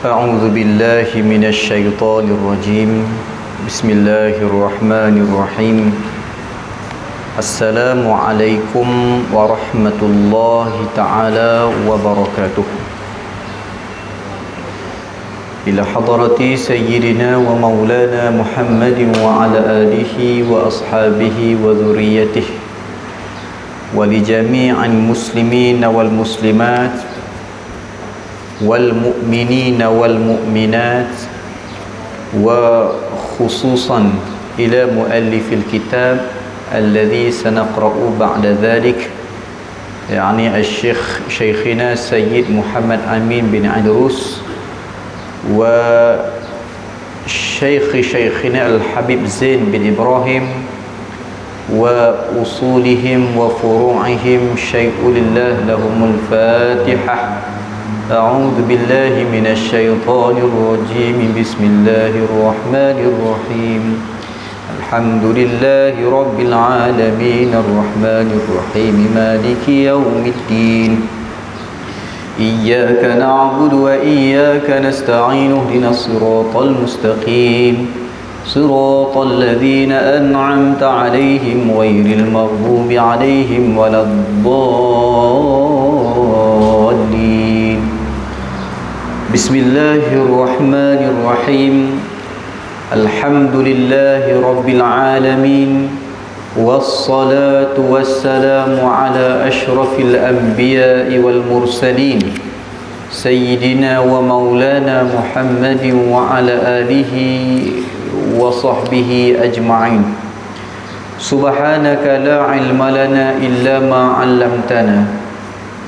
أعوذ بالله من الشيطان الرجيم بسم الله الرحمن الرحيم السلام عليكم ورحمة الله تعالى وبركاته إلى حضرة سيدنا ومولانا محمد وعلى آله وأصحابه وذريته ولجميع المسلمين والمسلمات والمؤمنين والمؤمنات وخصوصا إلى مؤلف الكتاب الذي سنقرأ بعد ذلك يعني الشيخ شيخنا سيد محمد أمين بن عدروس شيخنا الحبيب زين بن إبراهيم وأصولهم وفروعهم شيء لله لهم الفاتحة أعوذ بالله من الشيطان الرجيم بسم الله الرحمن الرحيم الحمد لله رب العالمين الرحمن الرحيم مالك يوم الدين إياك نعبد وإياك نستعين اهدنا الصراط المستقيم صراط الذين أنعمت عليهم غير المغضوب عليهم ولا الضالين بسم الله الرحمن الرحيم الحمد لله رب العالمين والصلاة والسلام على أشرف الأنبياء والمرسلين سيدنا ومولانا محمد وعلى آله وصحبه أجمعين سبحانك لا علم لنا إلا ما علمتنا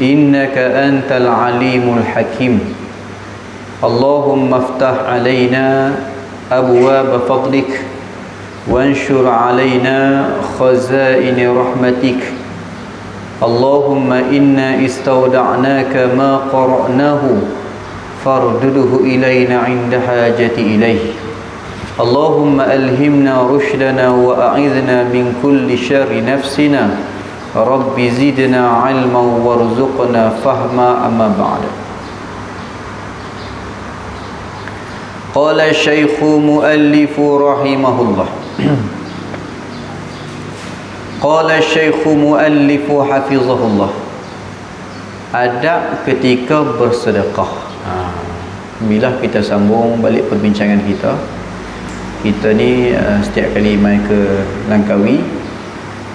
إنك أنت العليم الحكيم اللهم افتح علينا أبواب فضلك وانشر علينا خزائن رحمتك اللهم إنا استودعناك ما قرأناه فاردده إلينا عند حاجة إليه اللهم ألهمنا رشدنا وأعذنا من كل شر نفسنا رب زدنا علما وارزقنا فهما أما بعد قال الشيخ مؤلف رحمه الله قال الشيخ مؤلف حفظه الله adab ketika bersedekah. Bila kita sambung balik perbincangan kita ni setiap kali mai ke Langkawi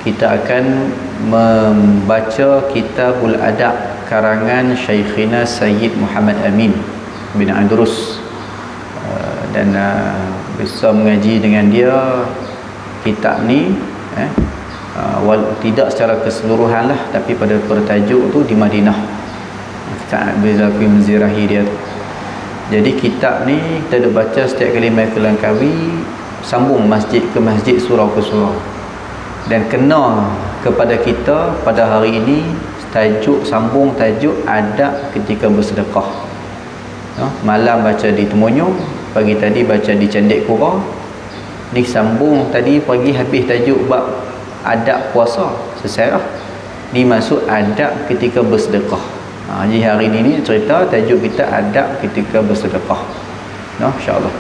kita akan membaca Kitabul Adab karangan Syekhina Sayyid Muhammad Amin bin Adrus dan bisa mengaji dengan dia kitab ni tidak secara keseluruhan lah, tapi pada pertajuk tu di Madinah Sa'ad bin Zaki menzirahi dia tu. Jadi kitab ni kita ada baca setiap kali mai ke Langkawi, sambung masjid ke masjid, surau ke surau, dan kena kepada kita pada hari ini sambung tajuk adab ketika bersedekah. Malam baca di Temunyung, pagi tadi baca di Candek Kura, ni sambung tadi pagi habis tajuk bab adab puasa, selesai lah. Ni masuk adab ketika bersedekah. Jadi hari ini cerita tajuk kita adab ketika bersedekah. InsyaAllah.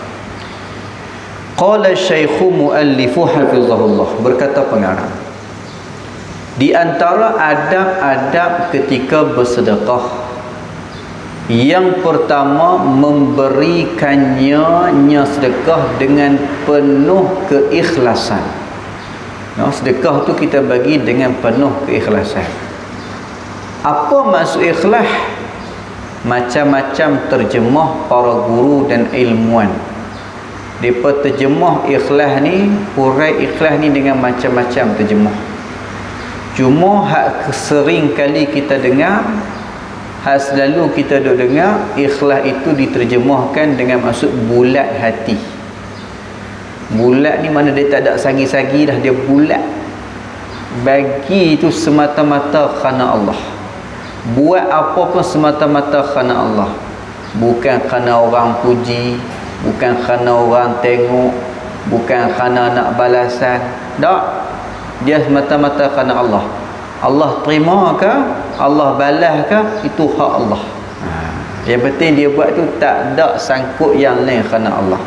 Qala Syekhu Muallifu Hafizahullah, berkata pengarang, di antara adab-adab ketika bersedekah, yang pertama memberikannya sedekah dengan penuh keikhlasan. Sedekah tu kita bagi dengan penuh keikhlasan. Apa maksud ikhlas? Macam-macam terjemah para guru dan ilmuwan. Mereka terjemah ikhlas ni, hurai ikhlas ni dengan macam-macam terjemah. Cuma hak sering kali kita dengar, hak selalu kita dengar, ikhlas itu diterjemahkan dengan maksud bulat hati. Bulat ni mana dia tak ada sagi-sagi dah, dia bulat. Bagi itu semata-mata kerana Allah. Buat apa pun semata-mata kerana Allah. Bukan kerana orang puji, bukan kerana orang tengok, bukan kerana nak balasan. Tak. Dia semata-mata kerana Allah. Allah terima ke, Allah balas ke, itu hak Allah. Yang penting dia buat tu tak ada sangkut yang lain kerana Allah.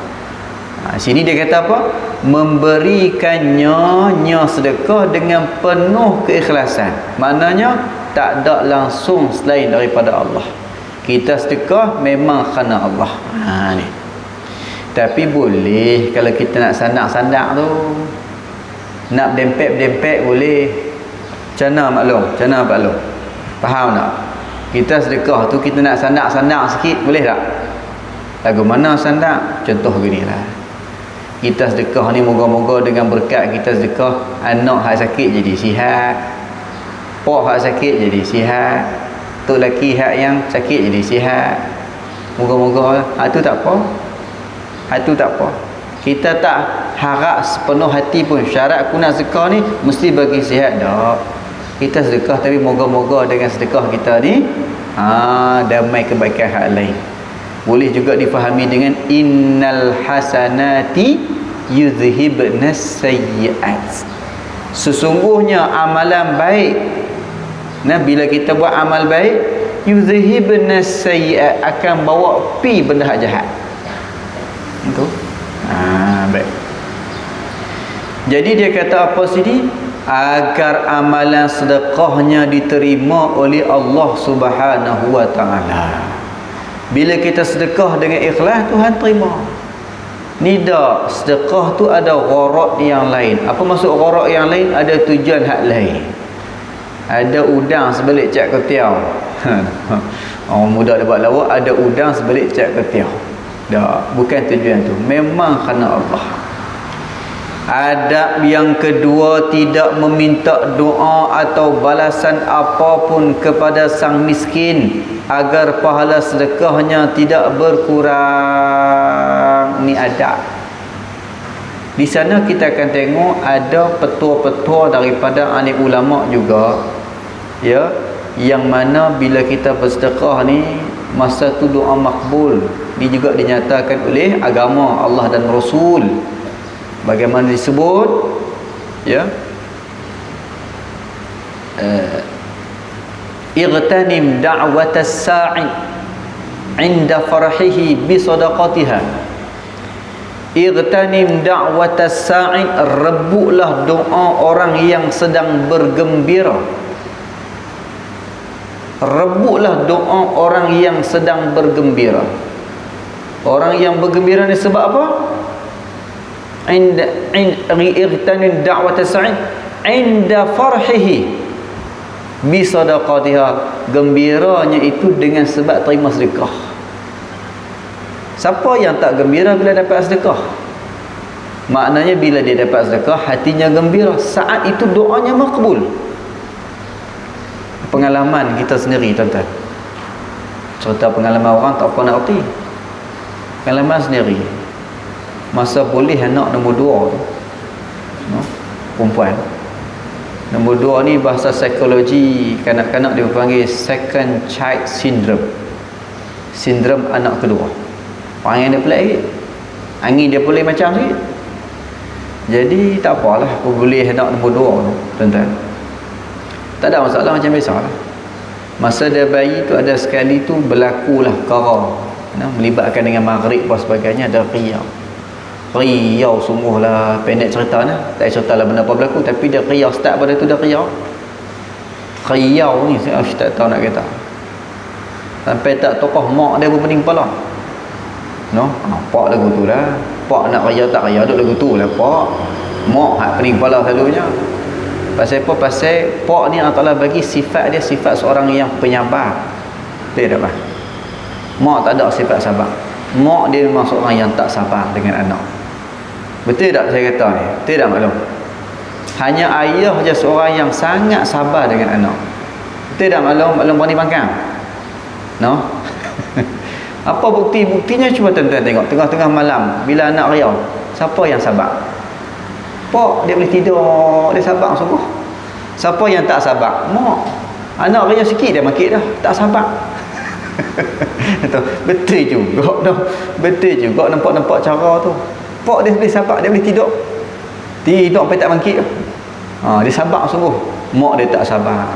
Sini dia kata apa? Memberikannya sedekah dengan penuh keikhlasan. Maknanya tak ada langsung selain daripada Allah. Kita sedekah memang kerana Allah. Ni. Tapi boleh kalau kita nak sandak-sandak tu, nak dempet-dempet boleh. Macam mana maklum? Macam mana maklum? Faham tak? Kita sedekah tu kita nak sandak-sandak sikit boleh tak? Lagu mana sandak? Contoh gini lah. Kita sedekah ni moga-moga dengan berkat kita sedekah, anak hak sakit jadi sihat, pak hak sakit jadi sihat, tok laki hak yang sakit jadi sihat. Moga-moga tu tak apa. Tu tak apa. Kita tak harap sepenuh hati pun syarat aku nak sedekah ni mesti bagi sihat dak. Kita sedekah tapi moga-moga dengan sedekah kita ni damai kebaikan hak lain. Boleh juga difahami dengan innal hasanati yuzhibnas sayyi'at. Sesungguhnya amalan baik, bila kita buat amal baik, yuzhibnas sayyi'at, akan bawa pi benda hak jahat. Betul? Baik. Jadi dia kata apa sini? Agar amalan sedekahnya diterima oleh Allah Subhanahu wa taala. Bila kita sedekah dengan ikhlas, Tuhan terima. Ni dah sedekah tu ada gharak yang lain. Apa maksud gharak yang lain? Ada tujuan hak lain. Ada udang sebalik cak ketiau. Orang muda dia buat lawak, ada udang sebalik cak ketiau. Dah, bukan tujuan tu. Memang kerana Allah. Adab yang kedua, tidak meminta doa atau balasan apapun kepada sang miskin agar pahala sedekahnya tidak berkurang. Ni adab. Di sana kita akan tengok ada petua-petua daripada alim ulama juga, ya, yang mana bila kita bersedekah ni masa tu doa makbul. Ini juga dinyatakan oleh agama Allah dan Rasul. Bagaimana disebut, ya, igtanim da'watas sa'i 'inda farhihi bi sadaqatiha. Igtanim da'watas sa'i, rebutlah doa orang yang sedang bergembira. Rebutlah doa orang yang sedang bergembira. Orang yang bergembira ni sebab apa? Igtanim da'watas sa'i 'inda farhihi bi sadaqatiha. Gembiranya itu dengan sebab terima sedekah. Siapa yang tak gembira bila dapat sedekah? Maknanya bila dia dapat sedekah, hatinya gembira. Saat itu doanya makbul. Pengalaman kita sendiri, tuan-tuan. Cerita pengalaman orang tak pernah erti. Pengalaman sendiri. Masa boleh anak nombor 2 tu, perempuan. Nombor 2 ni bahasa psikologi kanak-kanak dia panggil second child syndrome. Sindrom anak kedua. Orang yang dia pelik sikit. Angin dia boleh macam sikit. Jadi tak apalah, aku boleh anak nombor 2 tu, tuan-tuan. Tak ada masalah, macam biasa lah. Masa dia bayi tu ada sekali tu berlakulah perkara, melibatkan dengan maghrib dan sebagainya, ada riau. Riau sungguhlah, pendek cerita lah. Tak cerita lah benda apa berlaku, tapi dia riau, start pada tu dah riau. Riau ni saya tak tahu nak kata. Sampai tak tokoh mak dia berpening kepala. Pak lagu tu lah. Pak nak riau tak riau, duk lagu tu lah pak. Mak hak pening kepala selalunya. Pasal apa? Pasal pak ni Allah Ta'ala bagi sifat dia, sifat seorang yang penyabar. Betul tak, Pak? Mak tak ada sifat sabar. Mak dia memang seorang yang tak sabar dengan anak. Betul tak saya kata ni? Betul tak maklum? Hanya ayah je seorang yang sangat sabar dengan anak. Betul tak maklum? Maklum berani pangkang? Apa bukti-buktinya? Cuba tuan-tuan tengok. Tengah-tengah malam bila anak riau, siapa yang sabar? Pak, dia boleh tidur, dia sabar sungguh. Siapa yang tak sabar? Mak. Anak riau sikit dia makit dah, tak sabar. Betul juga dah. Betul juga nampak-nampak cara tu. Pak dia boleh sabar, dia boleh tidur. Tidur sampai tak bangkit. Dia sabar sungguh. Mak dia tak sabar.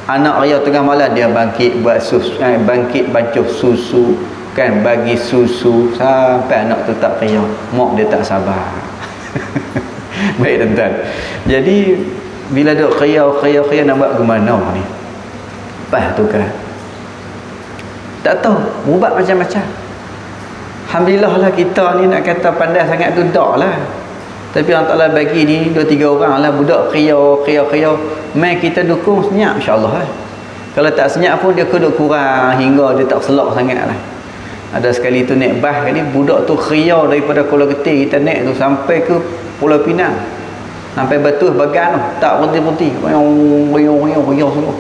Anak raya tengah malam dia bangkit buat susu, bangkit bancuh susu kan, bagi susu sampai anak tu tak raya, mak dia tak sabar. Baik tuan-tuan, jadi bila duk khayal nak buat ke mana ni, lepas tu kan tak tahu, ubat macam-macam. Alhamdulillah lah kita ni nak kata pandai sangat tu tak lah, tapi Allah Ta'ala bagi ni 2-3 orang lah budak khayal mai kita dukung senyap insyaAllah lah. Kalau tak senyap pun dia kena kurang hingga dia tak selok sangat lah. Ada sekali tu naik bah kali, budak tu khayal daripada Kuala Ketir kita naik tu sampai ke Pulau Pinang, sampai Batu Bagan tu tak berhenti royong semua.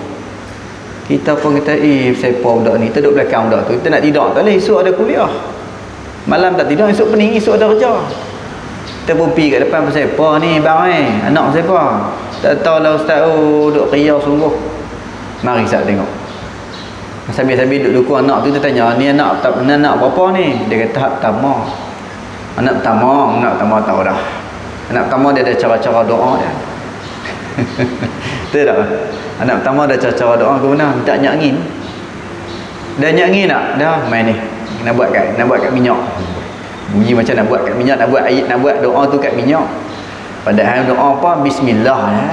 Kita pun kata siapa budak ni, kita duduk belakang budak tu, kita nak tidur tak boleh, esok ada kuliah, malam tak tidur, esok pening, esok ada kerja. Kita pun pergi kat depan, siapa ni bang anak siapa, tak tahu lah ustaz, duduk khayal sungguh. Mari saya tengok. Sambil-sambil duduk dukung anak tu, kita tanya, ni anak berapa ni? Dia kata tahap pertama. Anak pertama tahu dah. Anak pertama dia ada cara-cara doa dia. Betul tak? Anak pertama ada cara-cara doa ke mana? Tak nyak angin. Dah nyak angin tak? Dah main ni. Nak buat kat minyak. Bunyi macam nak buat kat minyak, nak buat doa tu kat minyak. Padahal doa apa? Bismillah ya.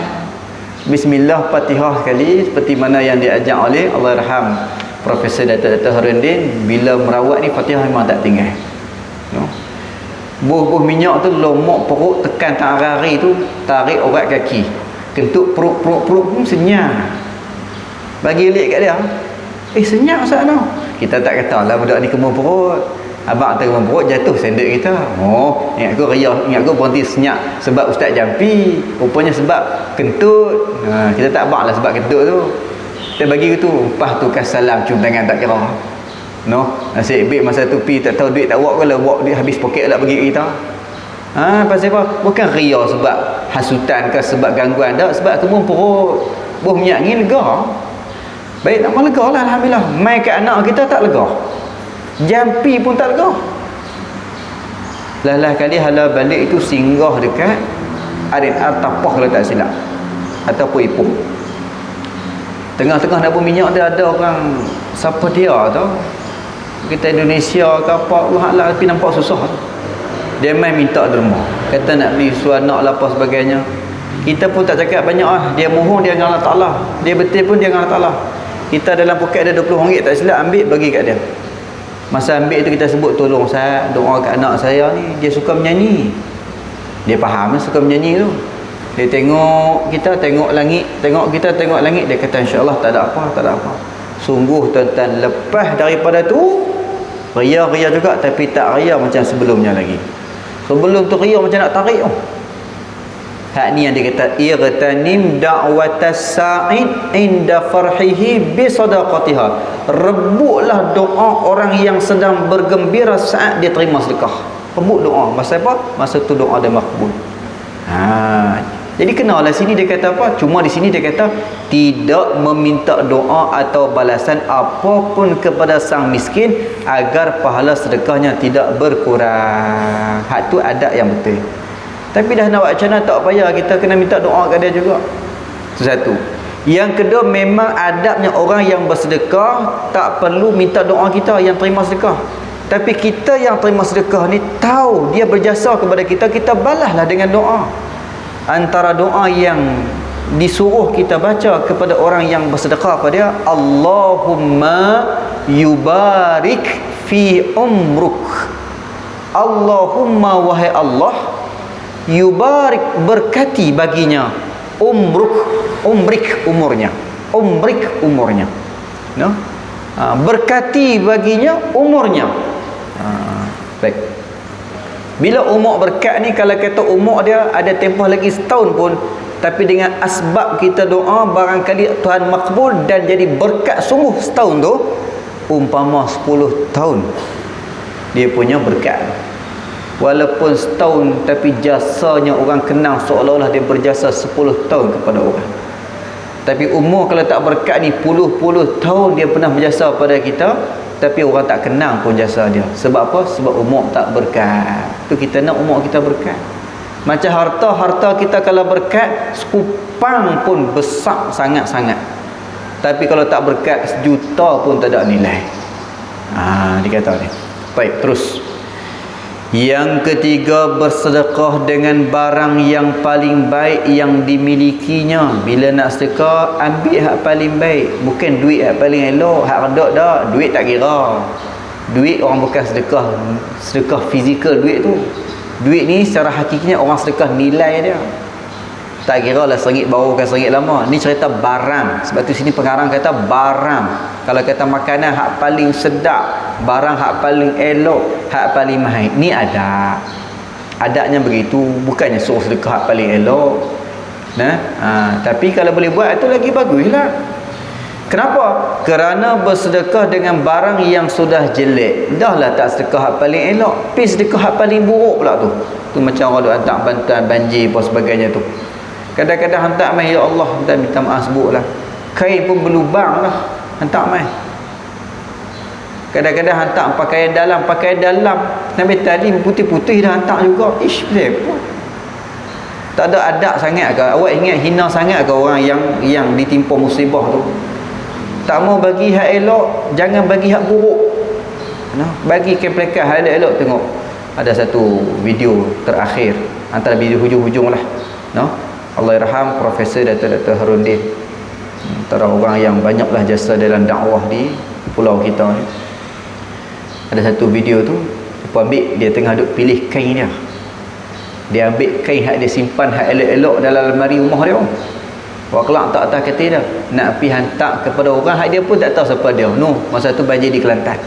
Bismillah Fatihah sekali, seperti mana yang diajak oleh Allahyarham Profesor Dato' Harudin. Bila merawat ni Fatihah memang tak tinggal. No? Buh minyak tu lomok perut, tekan tak hari tu, tarik urat kaki, kentuk perut senyap. Bagi lihat kat dia, senyap Ustaz no. Kita tak kata lah budak ni kemur perut, abang tak kemur perut jatuh sendek kita. Ingat aku berhenti senyap sebab Ustaz jampi, rupanya sebab kentut. Kita tak abang lah sebab kentut tu, kita bagi tu. Lepas tu kas salam cium tangan tak kira. No, nasib baik masa tu pi tak tahu duit tak buat, kalau buat duit habis poket lah bagi kita. Pasal apa? Bukan ria sebab hasutan ke sebab gangguan, tak, sebab kemur perut. Buh minyak ni lega. Baik, nak lega lah alhamdulillah. Mai kat anak kita tak lega, jampi pun tak lega. Lah kali hala balik itu singgah dekat Arin Artapah kalau tak silap, ataupun Ipoh. Tengah-tengah nak minyak dia ada orang, siapa dia tu, kita Indonesia ke apa, Allah Allah, tapi nampak susah. Dia main minta derma, kata nak beli suanak lah apa sebagainya. Kita pun tak cakap banyak lah. Dia mohon dia dengan Allah Ta'ala, dia betul pun dia dengan Allah Ta'ala. Kita dalam poket ada RM20 tak silap, ambil bagi kat dia. Masa ambil tu kita sebut, tolong saya doa kat anak saya ni, dia suka menyanyi. Dia faham suka menyanyi tu. Dia tengok kita, tengok langit, tengok kita, tengok langit. Dia kata insyaAllah tak ada apa. Sungguh tuan-tuan, lepas daripada tu ria juga, tapi tak ria macam sebelumnya lagi. Sebelum tu ria macam nak tarik. Hak ni yang dia kata, irtanim da'watas sa'id inda farhihi bi sadaqatiha. Rebutlah doa orang yang sedang bergembira saat dia terima sedekah. Rebut doa. Masa apa? Masa tu doa dia makbul. Jadi kenalah sini dia kata apa? Cuma di sini dia kata tidak meminta doa atau balasan apapun kepada sang miskin agar pahala sedekahnya tidak berkurang. Hak tu adab yang betul. Tapi dah nak buat macam mana tak payah, kita kena minta doa kat dia juga. Itu satu. Yang kedua, memang adabnya orang yang bersedekah tak perlu minta doa kita yang terima sedekah. Tapi kita yang terima sedekah ni tahu dia berjasa kepada kita, kita balaslah dengan doa. Antara doa yang disuruh kita baca kepada orang yang bersedekah pada dia, Allahumma yubarik fi umruk. Allahumma wahai Allah, yubarik berkati baginya, umrik umurnya, no? Berkati baginya umurnya. Baik. Bila umur berkat ni, kalau kata umur dia ada tempoh lagi setahun pun, tapi dengan asbab kita doa, barangkali Tuhan makbul dan jadi berkat sungguh setahun tu, umpama 10 tahun dia punya berkat. Walaupun setahun, tapi jasanya orang kenang seolah-olah dia berjasa 10 tahun kepada orang. Tapi umur kalau tak berkat ni, puluh-puluh tahun dia pernah berjasa pada kita, tapi orang tak kenang pun jasa dia. Sebab apa? Sebab umur tak berkat. Tu kita nak umur kita berkat. Macam harta kita kalau berkat, sekupang pun besar sangat-sangat. Tapi kalau tak berkat sejuta pun tak ada nilai. Dia kata ni. Baik, terus. Yang ketiga, bersedekah dengan barang yang paling baik yang dimilikinya. Bila nak sedekah, ambil hak paling baik. Bukan duit hak paling elok, hak redak dah. Duit tak kira. Duit orang bukan sedekah fizikal duit tu. Duit ni secara hakikinya orang sedekah nilai dia. Tak kira lah RM1 baru ke RM1 lama. Ni cerita barang. Sebab tu sini pengarang kata barang. Kalau kata makanan hak paling sedap, barang hak paling elok, hak paling mahal. Ni ada. Adanya begitu, bukannya suruh sedekah hak paling elok. Tapi kalau boleh buat itu lagi baguslah. Kenapa? Kerana bersedekah dengan barang yang sudah jelek. Dahlah tak sedekah hak paling elok, pergi sedekah hak paling buruk pula tu. Tu macam orang duk hantar bantuan banjir apa sebagainya tu. Kadang-kadang hantar mai, ya Allah, minta maaf sebutlah. Kain pun berlubang lah, hantar mai. Kadang-kadang hantar pakaian dalam sampai tadi putih-putih dah hantar juga. Kenapa? Tak ada adab sangat ke? Awak ingat hina sangat ke orang yang ditimpa musibah tu? Tak mau bagi hak elok, jangan bagi hak buruk. Bagi keplekat hak elok. Tengok ada satu video terakhir, antara video hujung-hujung lah. Allahyarham Profesor Dr. Harundin, antara orang yang banyaklah jasa dalam dakwah di pulau kita ni. Ada satu video tu, dia tengah duk pilih kain dia. Dia ambil kain hak dia simpan hak elok-elok dalam lemari rumah dia. Wah, kelak tak atas katil dah. Nak pergi hantar kepada orang hak dia pun tak tahu siapa dia. Masa tu banjir di Kelantan.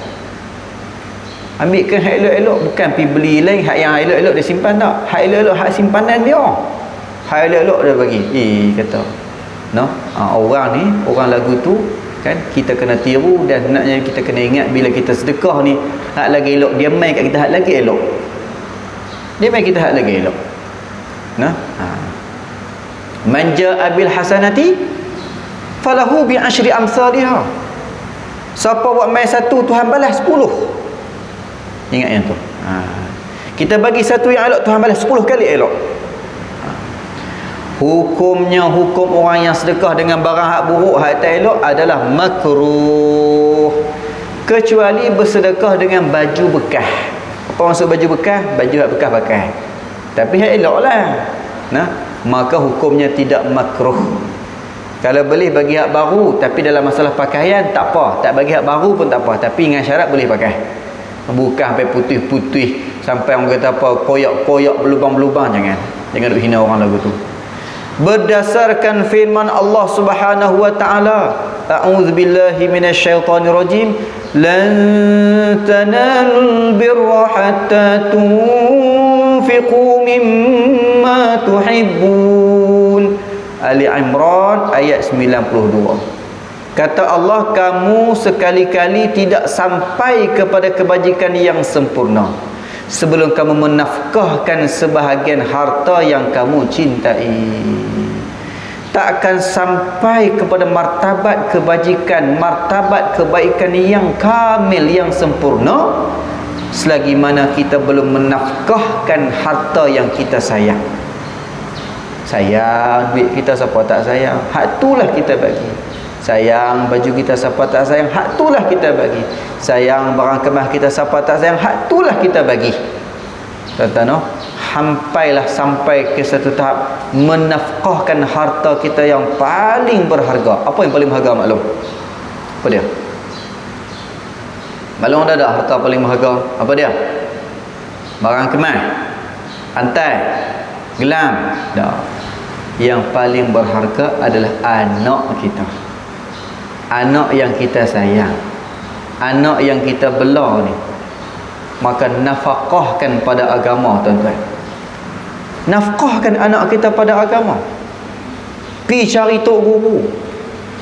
Ambil kain hak elok-elok, bukan pergi beli lain hak yang elok-elok dia simpan tak. Hak elok-elok hak simpanan dia. Hak elok-elok dia bagi. Kata. Orang ni, orang lagu tu kan, kita kena tiru. Dan sebenarnya kita kena ingat bila kita sedekah ni, hak lagi elok, dia main kat kita hak lagi elok. Dia main kita hak lagi elok. Man jaa bil hasanati falahu bi asyri amsalha. Siapa buat main satu, Tuhan balas 10. Ingat yang tu. Kita bagi satu yang elok, Tuhan balas 10 kali elok. Hukumnya, hukum orang yang sedekah dengan barang hak buruk, hak tak elok adalah makruh. Kecuali bersedekah dengan baju bekas. Apa maksud baju bekas? Baju hak bekas pakai. Tapi hak elok lah. Maka hukumnya tidak makruh. Kalau boleh bagi hak baru, tapi dalam masalah pakaian tak apa. Tak bagi hak baru pun tak apa. Tapi dengan syarat boleh pakai. Bukan sampai putih-putih, sampai orang kata apa, koyak-koyak, berlubang-berlubang. Jangan duk hina orang lagu tu. Berdasarkan firman Allah Subhanahu wa taala, a'udzubillahi minasyaitonirrajim, lan tanalul birra hatta tunfiqu mimma tuhibbun. Ali Imran ayat 92. Kata Allah, kamu sekali-kali tidak sampai kepada kebajikan yang sempurna sebelum kamu menafkahkan sebahagian harta yang kamu cintai. Tak akan sampai kepada martabat kebajikan, martabat kebaikan yang kamil, yang sempurna, selagi mana kita belum menafkahkan harta yang kita sayang. Sayang duit kita, siapa tak sayang, hak itulah kita bagi. Sayang baju kita, siapa tak sayang, hak itulah kita bagi. Sayang barang kemas kita, siapa tak sayang, hak itulah kita bagi. Tuan-tuan, sampai ke satu tahap menafkahkan harta kita yang paling berharga. Apa yang paling berharga maklum? Apa dia? Maklum ada harta paling berharga? Apa dia? Barang kemas, antai, gelang. Dah. Yang paling berharga adalah anak kita. Anak yang kita sayang, anak yang kita bela ni. Maka nafkahkan pada agama, tuan-tuan. Nafkahkan anak kita pada agama. Pergi cari tok guru,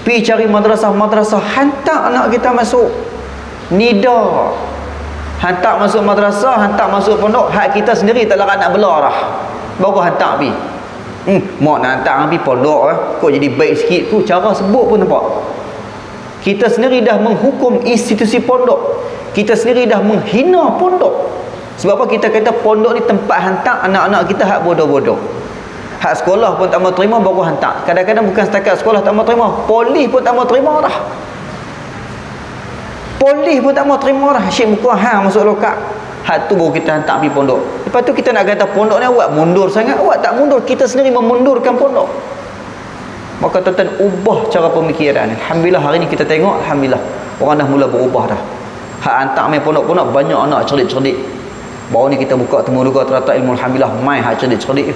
pergi cari madrasah-madrasah, hantar anak kita masuk. Nida, hantar masuk madrasah, hantar masuk pondok. Hak kita sendiri tak larat nak bela dah, baru hantar pergi. Mak nak hantar pergi pondok kok jadi baik sikit tu, cara sebut pun nampak. Kita sendiri dah menghukum institusi pondok. Kita sendiri dah menghina pondok. Sebab apa? Kita kata pondok ni tempat hantar anak-anak kita hak bodoh-bodoh. Hak sekolah pun tak mau terima baru hantar. Kadang-kadang bukan setakat sekolah tak mau terima, polis pun tak mau terima dah. Polis pun tak mau terima dah. Syekh buku hang masuk lokak. Hak tu baru kita hantar pergi pondok. Lepas tu kita nak kata pondok ni awak mundur sangat. Awak tak mundur, kita sendiri memundurkan pondok. Maka tuan-tuan ubah cara pemikiran. Alhamdulillah hari ni kita tengok, alhamdulillah orang dah mula berubah dah. Hak hantar main pondok-pondok banyak anak cerdik-cerdik. Baru ni kita buka temu luga terata ilmu, alhamdulillah mai hak cerdik-cerdik.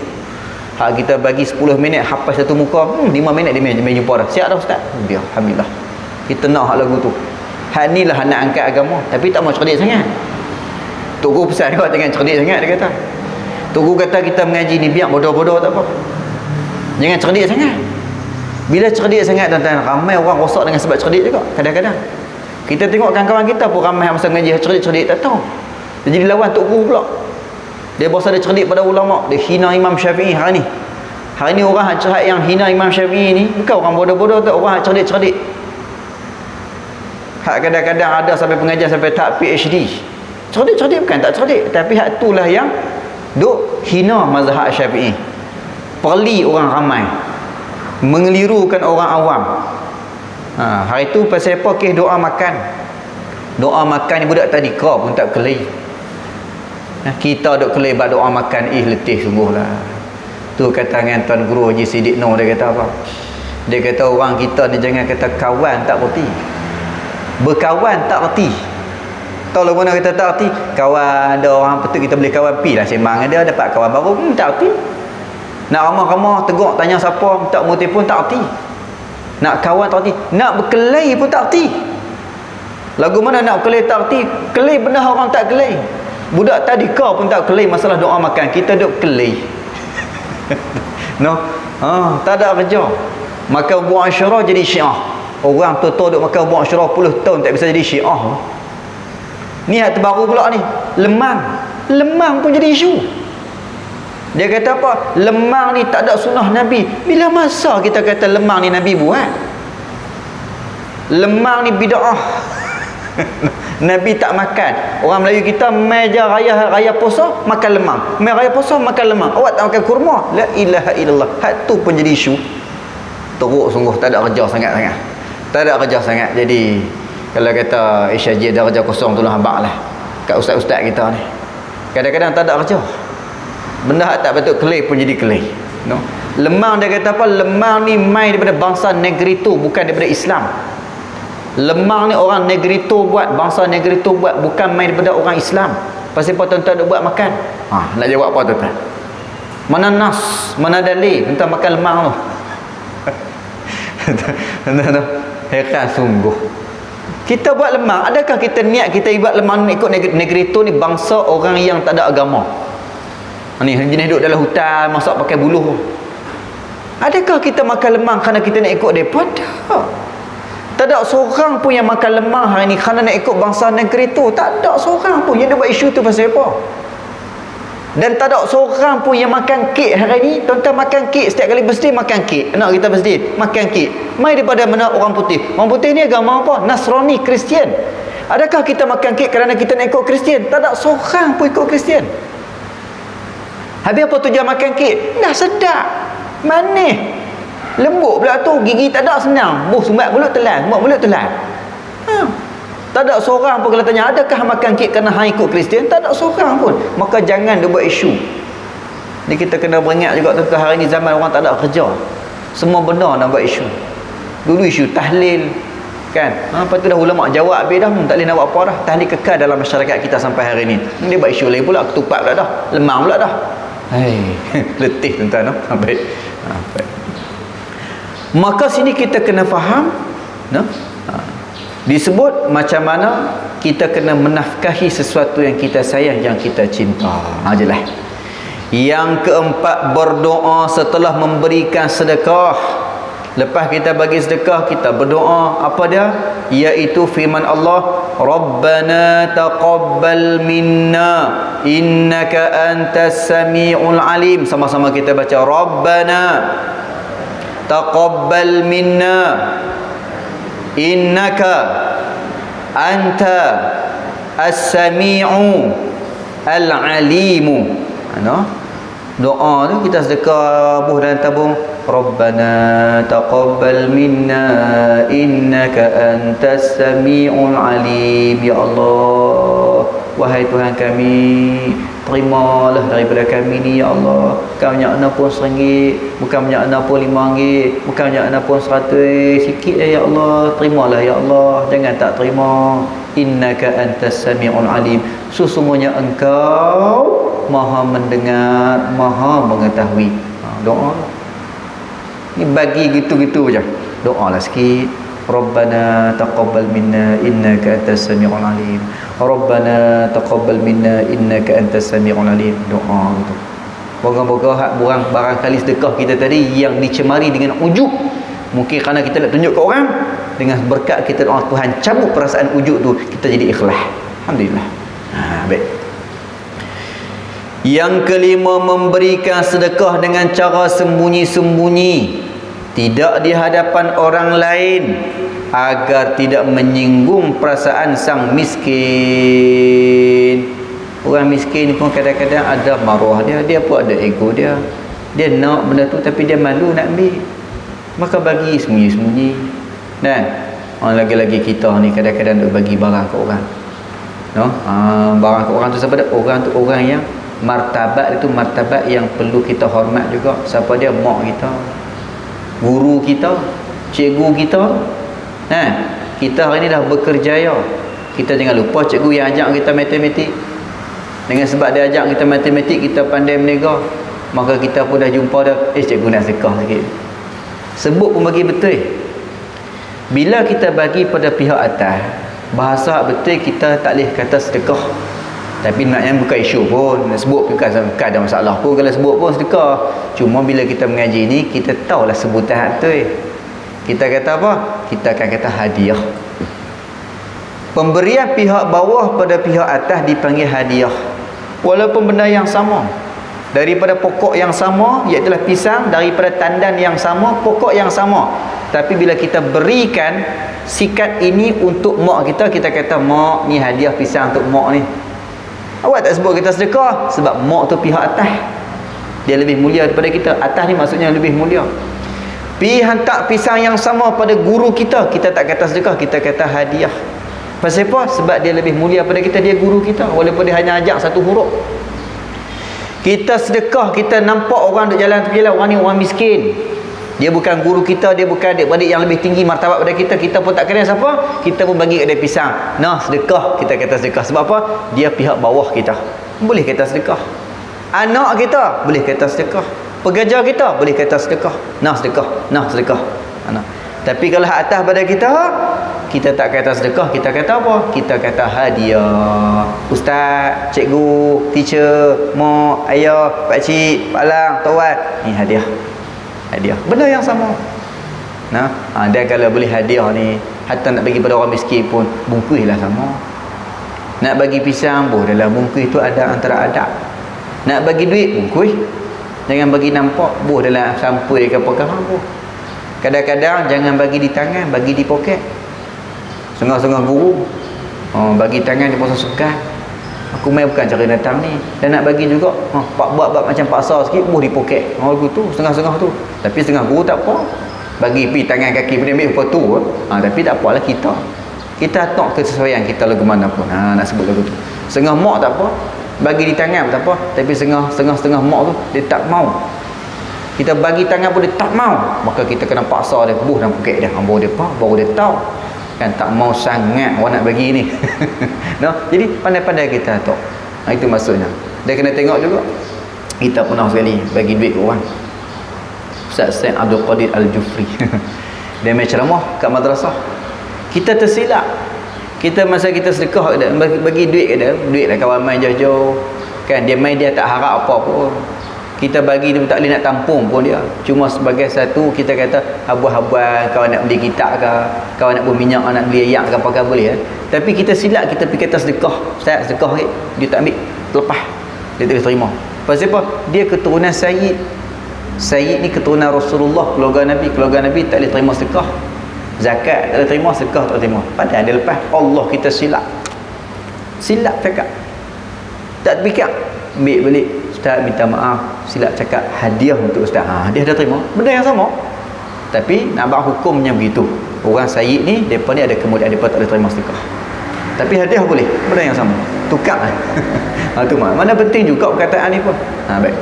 Hak kita bagi 10 minit hafaz satu muka, 5 minit dia main jumpa dah. Siap dah ustaz. Biar alhamdulillah. Kita nak hak lagu tu. Hak ni lah nak angkat agama, tapi tak mau cerdik sangat. Tok Guru pesan kau jangan cerdik sangat, dia kata. Tok Guru kata kita mengaji ni biar bodoh-bodoh tak apa. Jangan cerdik sangat. Bila cerdik sangat tuan-tuan, ramai orang rosak dengan sebab cerdik juga kadang-kadang. Kita tengok kawan-kawan kita pun ramai masa mengaji cerdik-cerdik tak tahu. Dia jadi lawan Tok Guru pula. Dia berasa dia cerdik pada ulama, dia hina Imam Syafi'i hari ni. Hari ni orang yang hina Imam Syafi'i ni bukan orang bodoh-bodoh tu, orang cerdik-cerdik. Hak kadang-kadang ada sampai pengajian sampai tak PhD. Cerdik-cerdik bukan tak cerdik, tapi hak itulah yang duk hina mazhab Syafi'i. Perli orang ramai, mengelirukan orang awam. Hari tu pasal apa? Kes doa makan. Doa makan ni budak tadi kau pun tak kelai. Kita duk kelai bab doa makan, letih sungguhlah. Tu kata dengan Tuan Guru Haji Siddiq Noh, dia kata apa? Dia kata orang kita ni jangan kata kawan tak reti, berkawan tak reti. Tahu lah mana kita tak reti? Kawan ada orang betul kita boleh kawan pi lah sembang dia dapat kawan baru, tak reti. Nak ramah-ramah tegur tanya siapa minta muti pun tak reti. Nak kawan tak reti, nak berkelai pun tak reti. Lagu mana nak berkelai tak reti? Kelai benar orang tak kelai. Budak tadi kau pun tak kelai masalah doa makan, kita duk kelai. No. Tak ada kerja. Makan buah Asyura jadi Syiah. Orang tua-tua duk makan buah Asyura 10 tahun tak bisa jadi Syiah. Ni hak terbaru pula ni, lemang. Lemang pun jadi isu. Dia kata apa? Lemang ni tak ada sunnah Nabi. Bila masa kita kata lemang ni Nabi buat? Lemang ni bid'ah. Nabi tak makan. Orang Melayu kita meja raya puasa makan lemang. Mai raya puasa makan lemang. Awak tak makan kurma? La ilaha illallah. Hak tu pun jadi isu. Teruk sungguh, tak ada kerja sangat-sangat. Tak ada kerja sangat. Jadi kalau kata Isyaji ada kerja kosong tu lah habaq lah kat ustaz-ustaz kita ni. Kadang-kadang tak ada kerja. Benda tak patut kelai pun jadi kelai. No. Lemang dia kata apa? Lemang ni mai daripada bangsa Negrito, bukan daripada Islam. Lemang ni orang Negrito buat, bangsa Negrito buat, bukan mai daripada orang Islam. Pasal apa tuan-tuan duk buat makan? Nak jawab apa tuan-tuan? Mana nas, mana dalil tentang makan lemang tu? Tuan-tuan, heran sungguh. Kita buat lemang, adakah kita niat kita buat lemang ni ikut Negrito ni bangsa orang yang tak ada agama? Ni jenis duduk dalam hutan masak pakai buluh. Adakah kita makan lemang kerana kita nak ikut depa? Tak ada seorang pun yang makan lemang hari ni kerana nak ikut bangsa Negrito. Tak ada seorang pun yang dia buat isu tu pasal apa. Dan tak ada seorang pun yang makan kek hari ni. Tuan-tuan makan kek setiap kali birthday makan kek. Anak kita birthday makan kek. Mai daripada mana orang putih? Orang putih ni agama apa? Nasrani, Kristian. Adakah kita makan kek kerana kita nak ikut Kristian? Tak ada seorang pun ikut Kristian. Habis apa tujuan makan kek? Dah sedap, manis, lembut pula tu, gigi tak ada senang. Sumbat mulut telan, sumbat mulut telan. Tak ada seorang pun kalau tanya adakah makan kek kerana hang ikut Kristian? Tak ada seorang pun. Maka jangan dia buat isu. Ni kita kena beringat juga tentang hari ni zaman orang tak ada kerja. Semua benda nak buat isu. Dulu isu tahlil kan. Lepas tu dah ulama jawab habis dah, tak boleh nak buat apa dah. Tahlil kekal dalam masyarakat kita sampai hari ni. Dia buat isu lain pula, ketupat pula dah. Lemang pula dah. Letih tuan-tuan. Baik. Maka sini kita kena faham, disebut macam mana kita kena menafkahi sesuatu yang kita sayang, yang kita cinta. Jelas. Yang keempat, berdoa setelah memberikan sedekah. Lepas kita bagi sedekah, kita berdoa. Apa dia? Iaitu firman Allah, Rabbana taqabbal minna innaka antas sami'ul alim. Sama-sama kita baca, Rabbana taqabbal minna innaka anta as-sami'u al-alimu. Doa tu kita sedekah buh dalam tabung. Rabbana taqabbal minna innaka antas sami'ul alim. Ya Allah, wahai Tuhan kami, terimalah daripada kami ni ya Allah. Bukan banyak pun RM1, bukan banyak pun RM5, bukan banyak pun RM100, sikit ya Allah. Terimalah ya Allah, jangan tak terima. Innaka antas sami'ul alim. Sesungguhnya engkau Maha mendengar, Maha mengetahui. Doa ni bagi gitu-gitu je. Doalah sikit. Rabbana taqabbal minna innaka antas sami'ul alim. Rabbana taqabbal minna innaka antas sami'ul alim. Doa gitu. Moga-moga hak burang barangkali sedekah kita tadi yang dicemari dengan ujub. Mungkin kerana kita nak tunjuk ke orang, dengan berkat kita doa Tuhan cabut perasaan ujub tu, kita jadi ikhlas. Alhamdulillah. Baik. Yang kelima, memberikan sedekah dengan cara sembunyi-sembunyi, tidak di hadapan orang lain, agar tidak menyinggung perasaan sang miskin. Orang miskin pun kadang-kadang ada maruah dia, dia pun ada ego dia. Dia nak benda tu tapi dia malu nak ambil. Maka bagi sembunyi-sembunyi. Dan lagi-lagi kita ni kadang-kadang nak bagi barang ke orang. No? Barang ke orang tu siapa dia? Orang tu orang yang martabat itu martabat yang perlu kita hormat juga. Siapa dia? Mak kita, guru kita, cikgu kita. Kita hari ni dah berkerjaya. Kita jangan lupa cikgu yang ajak kita matematik. Dengan sebab dia ajak kita matematik, kita pandai menega, maka kita pun dah jumpa dah, cikgu nak sedekah sikit. Sebut pun bagi betul. Bila kita bagi pada pihak atas, bahasa betul kita tak boleh kata sedekah. Tapi maknanya bukan isu pun, nak sebut bukan ada masalah pun kalau sebut pun sedekah. Cuma bila kita mengaji ni, kita tahulah sebutan tu. Kita kata apa? Kita akan kata hadiah. Pemberian pihak bawah pada pihak atas dipanggil hadiah. Walaupun benda yang sama, daripada pokok yang sama, iaitu pisang, daripada tandan yang sama, pokok yang sama. Tapi bila kita berikan sikat ini untuk mak kita, kita kata mak ni hadiah pisang untuk mak ni. Awak tak sebut kita sedekah sebab mak tu pihak atas, dia lebih mulia daripada kita. Atas ni maksudnya lebih mulia. Pi hantar pisang yang sama pada guru kita, kita tak kata sedekah, kita kata hadiah. Pasal apa? Sebab dia lebih mulia daripada kita, dia guru kita, walaupun dia hanya ajak satu huruf. Kita sedekah, kita nampak orang duk jalan tepi jalan, orang ni orang miskin, dia bukan guru kita, dia bukan adik-beradik yang lebih tinggi martabat pada kita, kita pun tak kenal siapa, kita pun bagi kat dia pisang. Nah, sedekah, kita kata sedekah. Sebab apa? Dia pihak bawah kita, boleh kata sedekah. Anak kita, boleh kata sedekah. Pekerja kita, boleh kata sedekah. Nah, sedekah. Nah, sedekah. Nah. Tapi kalau atas pada kita, kita tak kata sedekah, kita kata apa? Kita kata hadiah. Ustaz, cikgu, teacher, mak, ayah, pakcik, pak lang, tuan, ni hadiah. Hadiah, benda yang sama. Nah, dia kalau boleh hadiah ni, hatta nak bagi pada orang miskin pun bungkuslah sama. Nak bagi pisang pun dalam bungkus tu ada antara adab. Nak bagi duit bungkus, jangan bagi nampak buh dalam sampul ke apa pun. Kadang-kadang jangan bagi di tangan, bagi di poket. Setengah-setengah guru bagi tangan dia pasal sukan. Aku main bukan cara datang ni. Dan nak bagi juga pak buat macam paksa sikit, buh di poket. Gitu, setengah-setengah tu. Tapi setengah guru tak apa. Bagi pi tangan kaki pun dia ambil apa tu. Tapi tak apalah kita. Kita tak kesesuaian kita lagu mana pun. Nak sebut lagu tu. Setengah mak tak apa. Bagi di tangan tak apa. Tapi setengah mak tu dia tak mau. Kita bagi tangan pun dia tak mau. Maka kita kena paksa dia buh dalam poket dia. Baru dia tahu. Kan tak mau sangat orang nak bagi ni. No? Jadi pandai-pandai kita tak. Itu maksudnya. Dia kena tengok juga. Kita pernah sekali bagi duit ke orang. Ustaz Said Abdul Qadir Al-Jufri. Dia main ceramah kat madrasah. Kita tersilap. Kita masa kita sedekah bagi duit ke dia, duit lah kawan main jauh-jauh. Kan dia main, dia tak harap apa pun. Kita bagi dia tak boleh nak tampung pun dia. Cuma sebagai satu kita kata habuan-habuan, kawan nak beli kitab ke, kawan nak beli minyak, nak beli ayak ke apa-apa boleh. Tapi kita silap, kita pergi kata sedekah. Ustaz sedekah ni, dia tak ambil, terlepas. Dia tak boleh terima. Pasal apa? Dia keturunan Sayyid. Sayyid ni keturunan Rasulullah, keluarga Nabi tak boleh terima sedekah. Zakat tak boleh terima, sedekah tak boleh terima. Padahal dia lepas Allah kita silap. Silap cakap. Tak fikir. Ambil balik ustaz minta maaf, silap cakap hadiah untuk ustaz. Dia dah terima benda yang sama, tapi nak buat hukumnya begitu. Orang sayyid ni depa ni ada kemudian depa tak boleh terima sedekah, tapi hadiah boleh, benda yang sama, tukar. Tu mana penting juga perkataan ni pun. Baik.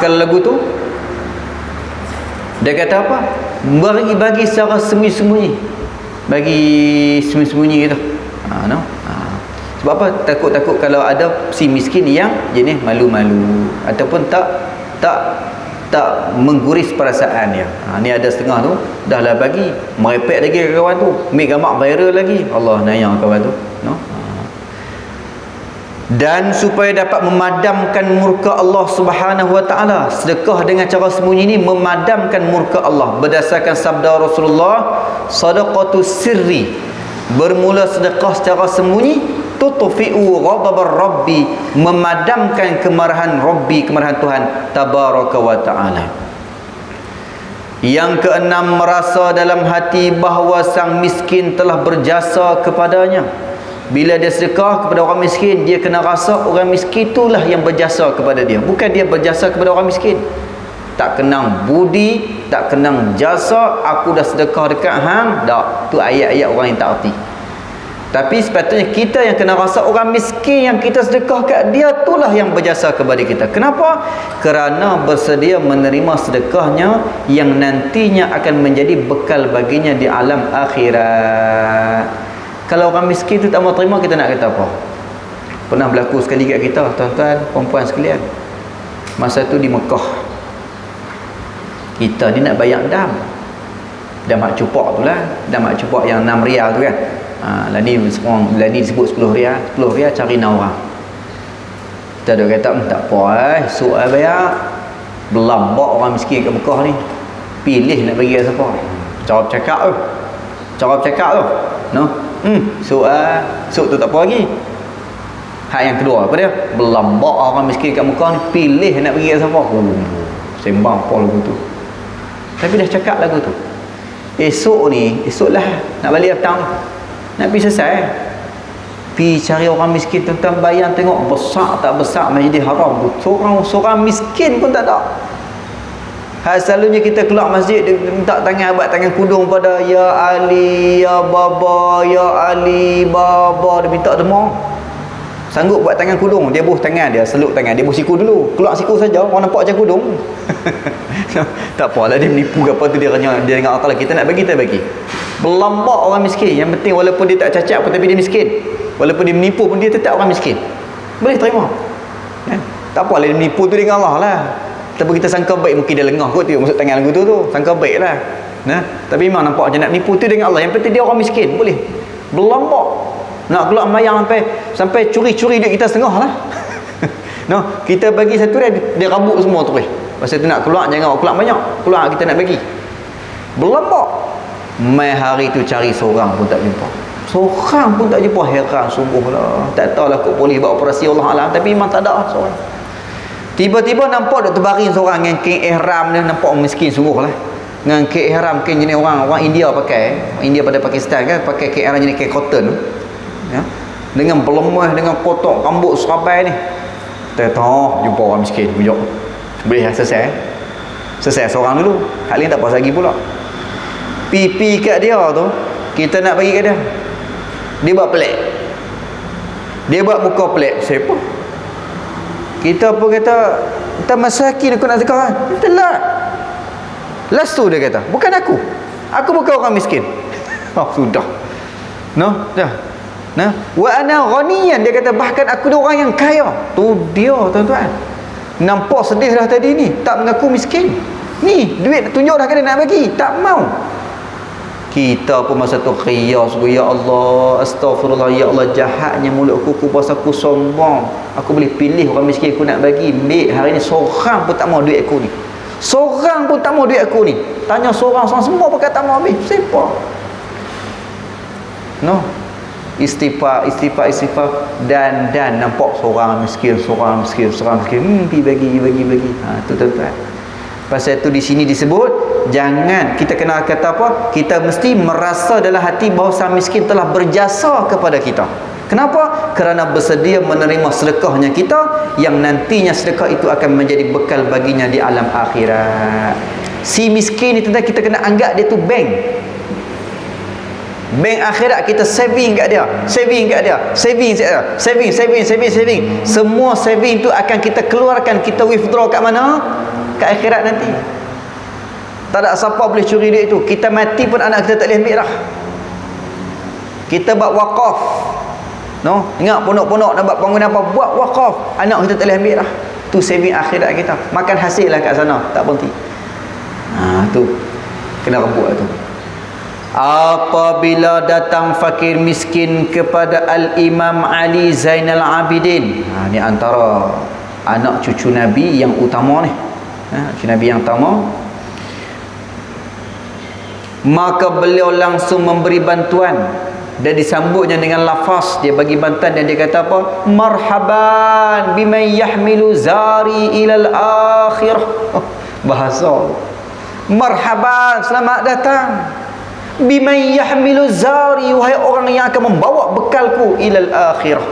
Kalau lagu tu dia kata apa? Bagi secara sembunyi-sembunyi, bagi sembunyi-sembunyi gitu. Sebab apa? Takut-takut kalau ada si miskin yang jenis malu-malu ataupun tak mengguris perasaan dia. Ni ada setengah tu dah lah bagi, merepek lagi ke kawan tu, ambil gambar viral lagi. Allah nayang kawan tu, Dan supaya dapat memadamkan murka Allah Subhanahu wa taala, sedekah dengan cara sembunyi ni memadamkan murka Allah. Berdasarkan sabda Rasulullah, sadaqatu sirri, bermula sedekah secara sembunyi, tutfi'u ghadabar rabbi, memadamkan kemarahan Rabbi, kemarahan Tuhan tabaraka wa taala. Yang keenam, merasa dalam hati bahawa sang miskin telah berjasa kepadanya. Bila dia sedekah kepada orang miskin, dia kena rasa orang miskin itulah yang berjasa kepada dia, bukan dia berjasa kepada orang miskin. Tak kenang budi, tak kenang jasa, aku dah sedekah dekat hang, tak. Tu ayat-ayat orang yang tak erti. Tapi sepatutnya kita yang kena rasa orang miskin yang kita sedekah kat dia, itulah yang berjasa kepada kita. Kenapa? Kerana bersedia menerima sedekahnya yang nantinya akan menjadi bekal baginya di alam akhirat. Kalau orang miskin tu tak mau terima, kita nak kata apa? Pernah berlaku sekali kat kita, tuan-tuan, perempuan sekalian. Masa tu di Mekah, kita ni nak bayar dam mak cupak tu lah, dam mak cupak yang 6 rial tu kan. Lah ni disebut 10 rial. 10 rial cari 6 orang. Kita ada kata tak apa, esok bayar. Belambak orang miskin kat Mekah ni, pilih nak bagi kat siapa. Cara bercakap tu Sok tu tak apa lagi. Hak yang kedua apa dia? Belambak orang miskin kat Mekah ni, pilih nak pergi kat siapa. Sembang apa lagu tu. Tapi dah cakap lagu tu. Esok lah nak balik petang, nak pergi selesai. Pergi cari orang miskin, tuan-tuan bayang tengok besar tak besar Masjidil Haram tu. Seorang miskin pun tak ada. Selalunya kita keluar masjid, dia minta tangan, buat tangan kudung pada Ya Ali, Ya Baba, Ya Ali, Baba. Dia minta demam. Sanggup buat tangan kudung, dia buh tangan, dia seluk tangan, dia buh siku dulu. Keluar siku saja, orang nampak macam kudung. Tak apalah, dia menipu ke apa tu, dia dengan Allah. Kita nak bagi, kita bagi. Belambak orang miskin. Yang penting walaupun dia tak cacat pun, tapi dia miskin. Walaupun dia menipu pun, dia tetap orang miskin. Boleh terima. Tak apalah, dia menipu tu dengan Allah lah. Tapi kita sangka baik, mungkin dia lengah kot tu, masuk tangan lagu tu sangka baik lah. Tapi memang nampak macam nak menipu tu dengan Allah. Yang penting dia orang miskin, boleh berlambak. Nak keluar mayang sampai curi-curi duit kita setengah lah. Kita bagi satu dia rabuk semua tu. Pasal tu nak keluar, jangan keluar banyak, keluar kita nak bagi. Berlambak. Mai hari tu cari seorang pun tak jumpa. Seorang pun tak jumpa. Heran sungguh lah. Tak tahulah kok boleh buat operasi, Allah Alam. Tapi memang tak ada seorang. Tiba-tiba nampak Dr. Baring seorang dengan kain ihram dia, nampak orang miskin sungguh lah. Dengan kain ihram, kain jenis orang India pakai. India pada Pakistan kan, pakai kain ihram jenis kain cotton. Dengan pelemah, dengan kotak rambut serabai ni. Kita jumpa orang miskin, bujuk. Boleh selesai. Selesai seorang dulu. Hal lain tak apa lagi pula. Pipi kat dia tu, kita nak bagi kat dia. Dia buat pelik. Dia buat muka pelik. Siapa? Kita pun kata, kita masakin aku nak sedekah kan? Kita lah. Last tu dia kata, bukan aku. Aku bukan orang miskin. Sudah. Dah. Wa ana ghaniyan, dia kata bahkan aku ni orang yang kaya. Tu dia, tuan-tuan. Nampak sedih dah tadi ni, tak mengaku miskin. Ni duit tunjuk dah kena nak bagi, tak mau. Kita pun masa tu qiyas, ya Allah, astagfirullah, ya Allah, jahatnya mulut aku pasal aku sombong. Aku boleh pilih orang miskin aku nak bagi. Ambil hari ni seorang pun tak mau duit aku ni. Seorang pun tak mau duit aku ni. Tanya seorang semua pun kata mau habis. Siapa? Istighfar dan nampak seorang miskin. Pergi bagi. Tu tuan-tuan. Pasal itu di sini disebut, jangan kita kena kata apa? Kita mesti merasa dalam hati bahawa sang miskin telah berjasa kepada kita. Kenapa? Kerana bersedia menerima sedekahnya kita, yang nantinya sedekah itu akan menjadi bekal baginya di alam akhirat. Si miskin ni, kita kena anggap dia tu bank. Bank akhirat, kita saving kat dia, saving kat dia, saving. Semua saving tu akan kita keluarkan, kita withdraw kat mana? Kat akhirat nanti. Tak ada siapa boleh curi duit tu. Kita mati pun anak kita tak boleh ambil dah. Kita buat wakaf, no, ingat pondok-pondok nak buat bangunan apa, buat wakaf, anak kita tak boleh ambil dah. Tu saving akhirat kita. Makan hasil lah kat sana, tak berhenti. Tu kena rebut tu. Apabila datang fakir miskin kepada Al-Imam Ali Zainal Abidin, ni antara anak cucu Nabi yang utama ni, cucu Nabi yang utama, maka beliau langsung memberi bantuan dan disambutnya dengan lafaz. Dia bagi bantuan dan dia kata apa? Marhaban biman yahmilu zari ilal akhirah. Bahasa marhaban, selamat datang, biman yahmilu zari, wahai orang yang akan membawa bekalku ilal akhirah,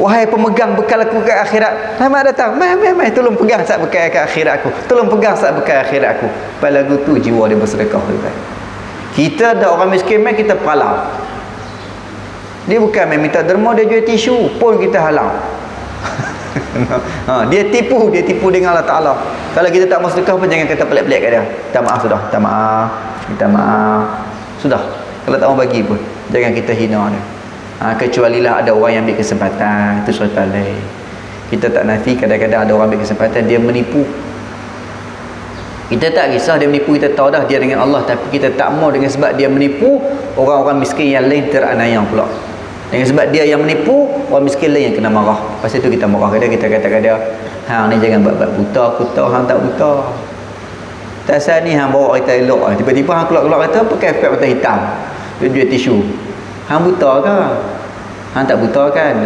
wahai pemegang bekal aku ke akhirat, selamat datang, mai tolong pegang sat bekal ke akhirat aku, tolong pegang sat bekal akhirat aku. Pada lagu tu jiwa dia bersedekah. Kita ada orang miskin, mai kita palau, dia bukan main minta derma, dia jual tisu pun kita halang. Dia tipu dengan Allah Ta'ala. Kalau kita tak mau sedekah pun jangan kata pelik-pelik kat dia. Minta maaf sudah, minta maaf sudah. Kalau tak mau bagi pun jangan kita hina dia. Kecuali lah ada orang yang ambil kesempatan, itu cerita lain. Kita tak nafi kadang-kadang ada orang ambil kesempatan, dia menipu. Kita tak kisah dia menipu, kita tahu dah dia dengan Allah, tapi kita tak mau dengan sebab dia menipu, orang-orang miskin yang lain teranayang pula. Dengan sebab dia yang menipu, orang miskin lain yang kena marah. Pasal tu kita marah dia, kita kata dia, hang ni jangan buat buta, aku tahu hang tak buta. Tak ni hang bawa kereta elok, tiba-tiba hang keluar-keluar kereta pakai mata hitam, dia jual tisu. Hang buta ke? Hang tak buta kan?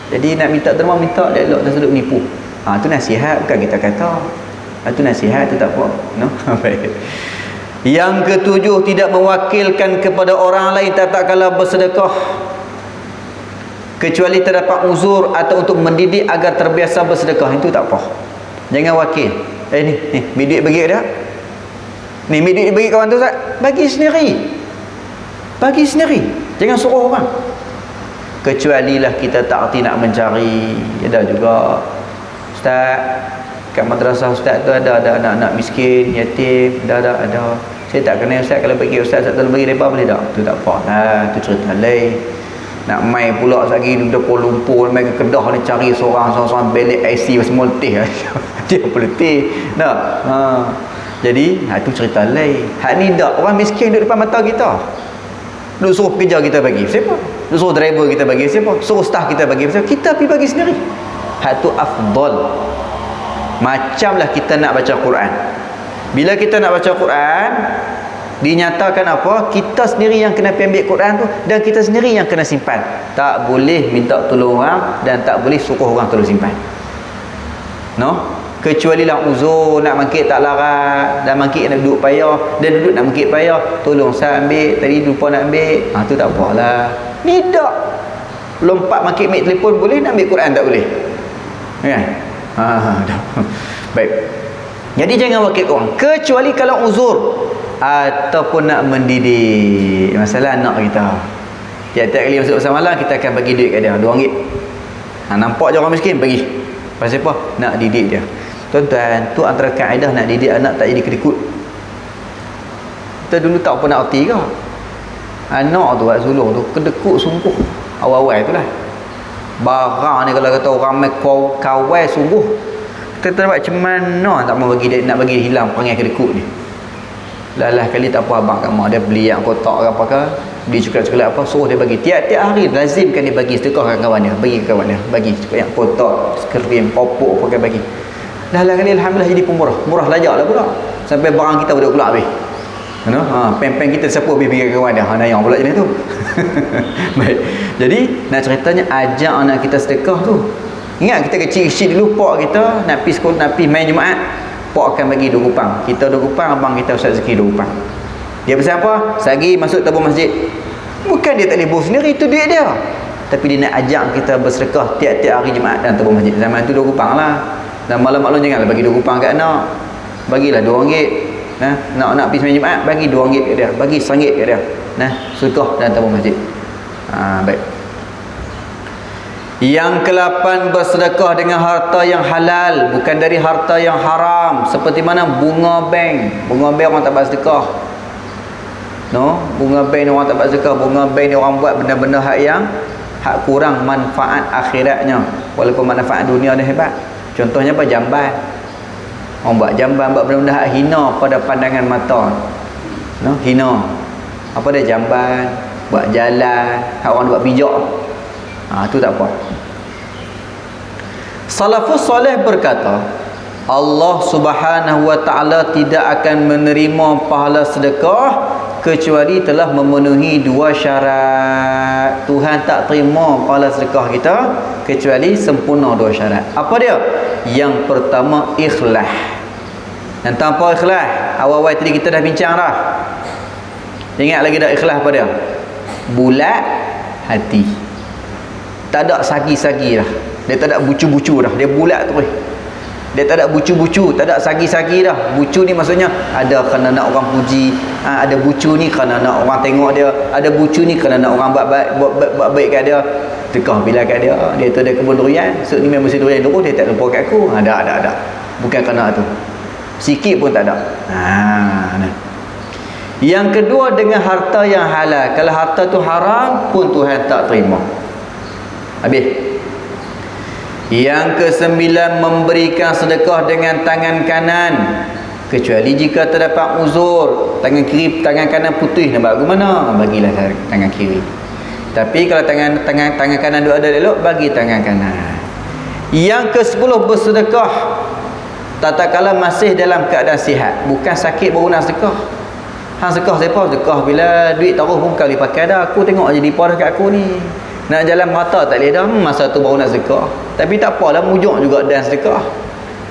Jadi nak minta derma, minta dia elok, tak sedut menipu. Tu nasihat, bukan kita kata. Itu nasihat, tu tak apa, no? Baik. Yang ketujuh, tidak mewakilkan kepada orang lain tatkala bersedekah kecuali terdapat uzur atau untuk mendidik agar terbiasa bersedekah. Itu tak apa, jangan wakil. Ni duit bagi dia, ni duit bagi kawan tu, tak? Bagi sendiri, jangan suruh orang. Kecuali lah kita tak erti nak mencari. Ada juga ustaz kat madrasah, ustaz tu ada anak-anak miskin, yatim, ada. Saya tak kenal ustaz, kalau bagi ustaz tak bagi mereka boleh tak? Tu tak apa lah, tu cerita lain. Nak main pula lagi di Kuala Lumpur, main ke Kedah ni cari seorang belik IC pasal multih. Dia peletih tak? Jadi tu cerita lain. Hak ni tak, orang miskin duduk depan mata kita, duduk suruh pekerja kita bagi siapa? Duduk suruh driver kita bagi siapa? Suruh staff kita bagi siapa? Kita pergi bagi sendiri. Hak tu afdal. Macamlah kita nak baca Quran. Bila kita nak baca Quran, dinyatakan apa? Kita sendiri yang kena ambil Quran tu, dan kita sendiri yang kena simpan. Tak boleh minta tolong orang, dan tak boleh suruh orang tolong simpan. No? Kecuali lah uzur, nak mangkit tak larat, dan mangkit nak duduk payah, dan duduk nak mangkit payah, tolong saya ambil, tadi lupa nak ambil. Tu tak apalah. Ni tak. Lompat mangkit ambil telefon boleh, nak ambil Quran tak boleh. Kan? Baik. Jadi jangan wakil orang, kecuali kalau uzur ataupun nak mendidik. Masalah anak kita, tiap-tiap kali masuk pasar malam, kita akan bagi duit kat dia RM2. Nampak je orang miskin, bagi. Pasal apa? Nak didik dia. Tuan-tuan, tu antara kaedah nak didik anak tak jadi kedekut. Kita dulu tak pernah erti ke? Anak tu kat sulung tu kedekut sungguh. Awal-awal tu lah. Barang ni kalau kata orang main kawai sungguh, kita buat macam mana tak mau bagi dia, nak bagi dia hilang perangai kedekut ni. Lalah kali tak apa, abang kat mak dia beli yang kotak ke apa ke, beli coklat-coklat apa, suruh dia bagi tiap-tiap hari, lazimkan dia bagi sedekah kat kawan dia, bagi ke kawan dia, bagi coklat yang kotak, skrim, popok pakai bagi. Lalah kali alhamdulillah jadi murah lajak lah pula, sampai barang kita boleh keluar habis. Pen-pen kita siapa habis bagi ke kawan dia, nayang pula jenis tu. Baik. Jadi nak ceritanya, ajak anak kita sedekah tu. Ingat kita kecil-kecil dulu, pak kita nak pergi sekolah, nak pergi main Jumaat, pak akan bagi RM2. Kita RM2, abang kita Ustaz Zaki RM2. Dia pasal apa? Sagi masuk tabung masjid. Bukan dia tak boleh bawa sendiri, itu duit dia. Tapi dia nak ajak kita bersedekah tiap-tiap hari Jumaat dan tabung masjid. Zaman tu 2 rupang lah. Dan malam-malam janganlah bagi 2 rupang kat anak. Bagilah RM2. Nak pergi sembahyang Jumaat, bagi RM2 kat dia. Bagi RM1 kat dia. Sedekah dan tabung masjid. Baik. Yang ke-8, bersedekah dengan harta yang halal, bukan dari harta yang haram. Seperti mana bunga bank. Bunga bank orang tak buat sedekah. Bunga bank ni orang tak buat sedekah. Bunga bank ni orang buat benda-benda hak kurang manfaat akhiratnya, walaupun manfaat dunia dia hebat. Contohnya apa? Jamban. Orang buat jamban, buat benda-benda hak hina pada pandangan mata. Hina. Apa dia? Jamban, buat jalan, hak orang buat pijak. Tu tak apa. Salafus soleh berkata, Allah Subhanahu wa ta'ala tidak akan menerima pahala sedekah kecuali telah memenuhi 2 syarat. Tuhan tak terima pahala sedekah kita kecuali sempurna 2 syarat. Apa dia? Yang pertama, ikhlas. Dan tanpa ikhlas, awal-awal tadi kita dah bincang dah. Ingat lagi dah ikhlas apa dia? Bulat hati. Tak ada sagi-sagi dah. Dia tak ada bucu-bucu dah. Dia bulat terus. Dia tak ada bucu-bucu, tak ada sagi-sagi dah. Bucu ni maksudnya ada kerana nak orang puji, ada bucu ni kerana nak orang tengok dia, ada bucu ni kerana nak orang buat baik kat dia. Tekah bila kat dia, dia tu ada kebun durian, so ni memang mesti durian dulu, dia tak lupa kat aku. Ada. Bukan kerana tu. Sikit pun tak ada. Yang kedua, dengan harta yang halal. Kalau harta tu haram pun Tuhan tak terima. Habis. Yang ke-9, memberikan sedekah dengan tangan kanan, kecuali jika terdapat uzur. Tangan kiri, tangan kanan putih nak buat mana? Bagilah tangan kiri. Tapi kalau tangan kanan ada elok, bagi tangan kanan. Yang ke-10, bersedekah tatkala masih dalam keadaan sihat. Bukan sakit baru nak sedekah. Sedekah siapa? Sedekah bila duit taruh pun kali pakai dah. Aku tengok je dipa dah kat aku ni. Nak jalan merata tak boleh dah, masa tu baru nak sedekah. Tapi tak apalah, mujur juga dan sedekah.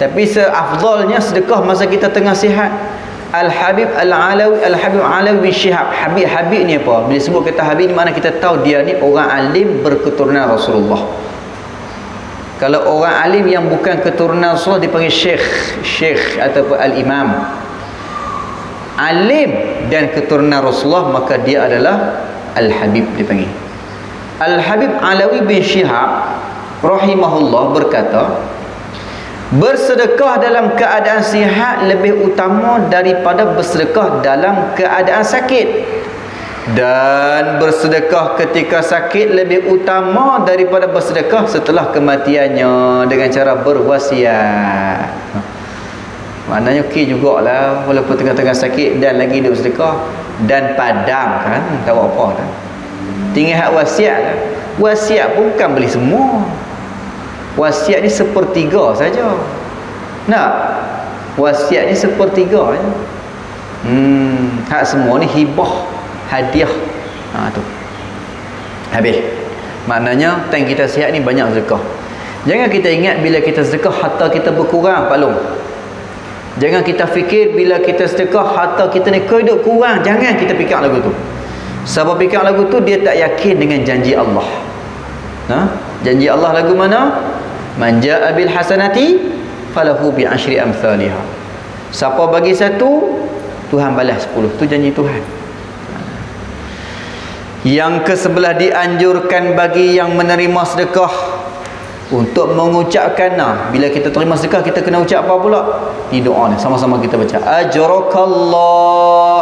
Tapi seafdalnya sedekah masa kita tengah sihat. Al-Habib Alawi bin Syihab. Habib ni apa? Bila sebut kata Habib ni, mana kita tahu dia ni orang alim berketurunan Rasulullah. Kalau orang alim yang bukan keturunan Rasulullah dipanggil syekh ataupun al-imam. Alim dan keturunan Rasulullah, maka dia adalah Al-Habib dipanggil. Al-Habib Alawi bin Syihab rahimahullah berkata, bersedekah dalam keadaan sihat lebih utama daripada bersedekah dalam keadaan sakit, dan bersedekah ketika sakit lebih utama daripada bersedekah setelah kematiannya dengan cara berwasiat. Maknanya okey jugalah walaupun tengah-tengah sakit dan lagi duk sedekah dan padam kan, tak apa dah. Tinggal hak wasiat lah. Wasiat pun bukan beli semua. Wasiat ni 1/3 saja. Nak? Wasiat ni 1/3 je. Hak semua ni hibah, hadiah. Tu. Habis. Maknanya time kita sihat ni banyak sedekah. Jangan kita ingat bila kita sedekah harta kita berkurang, Pak Long. Jangan kita fikir bila kita sedekah harta kita ni hidup kurang. Jangan kita fikir lagu tu. Sebab fikir lagu tu dia tak yakin dengan janji Allah. Janji Allah lagu mana? Man jaa bil hasanati falahu bi asyri amsalihha. Siapa bagi 1, Tuhan balas 10. Tu janji Tuhan. Yang ke-11, dianjurkan bagi yang menerima sedekah untuk mengucapkan bila kita terima sedekah kita kena ucap apa pula? Di doa ni sama-sama kita baca ajrakallah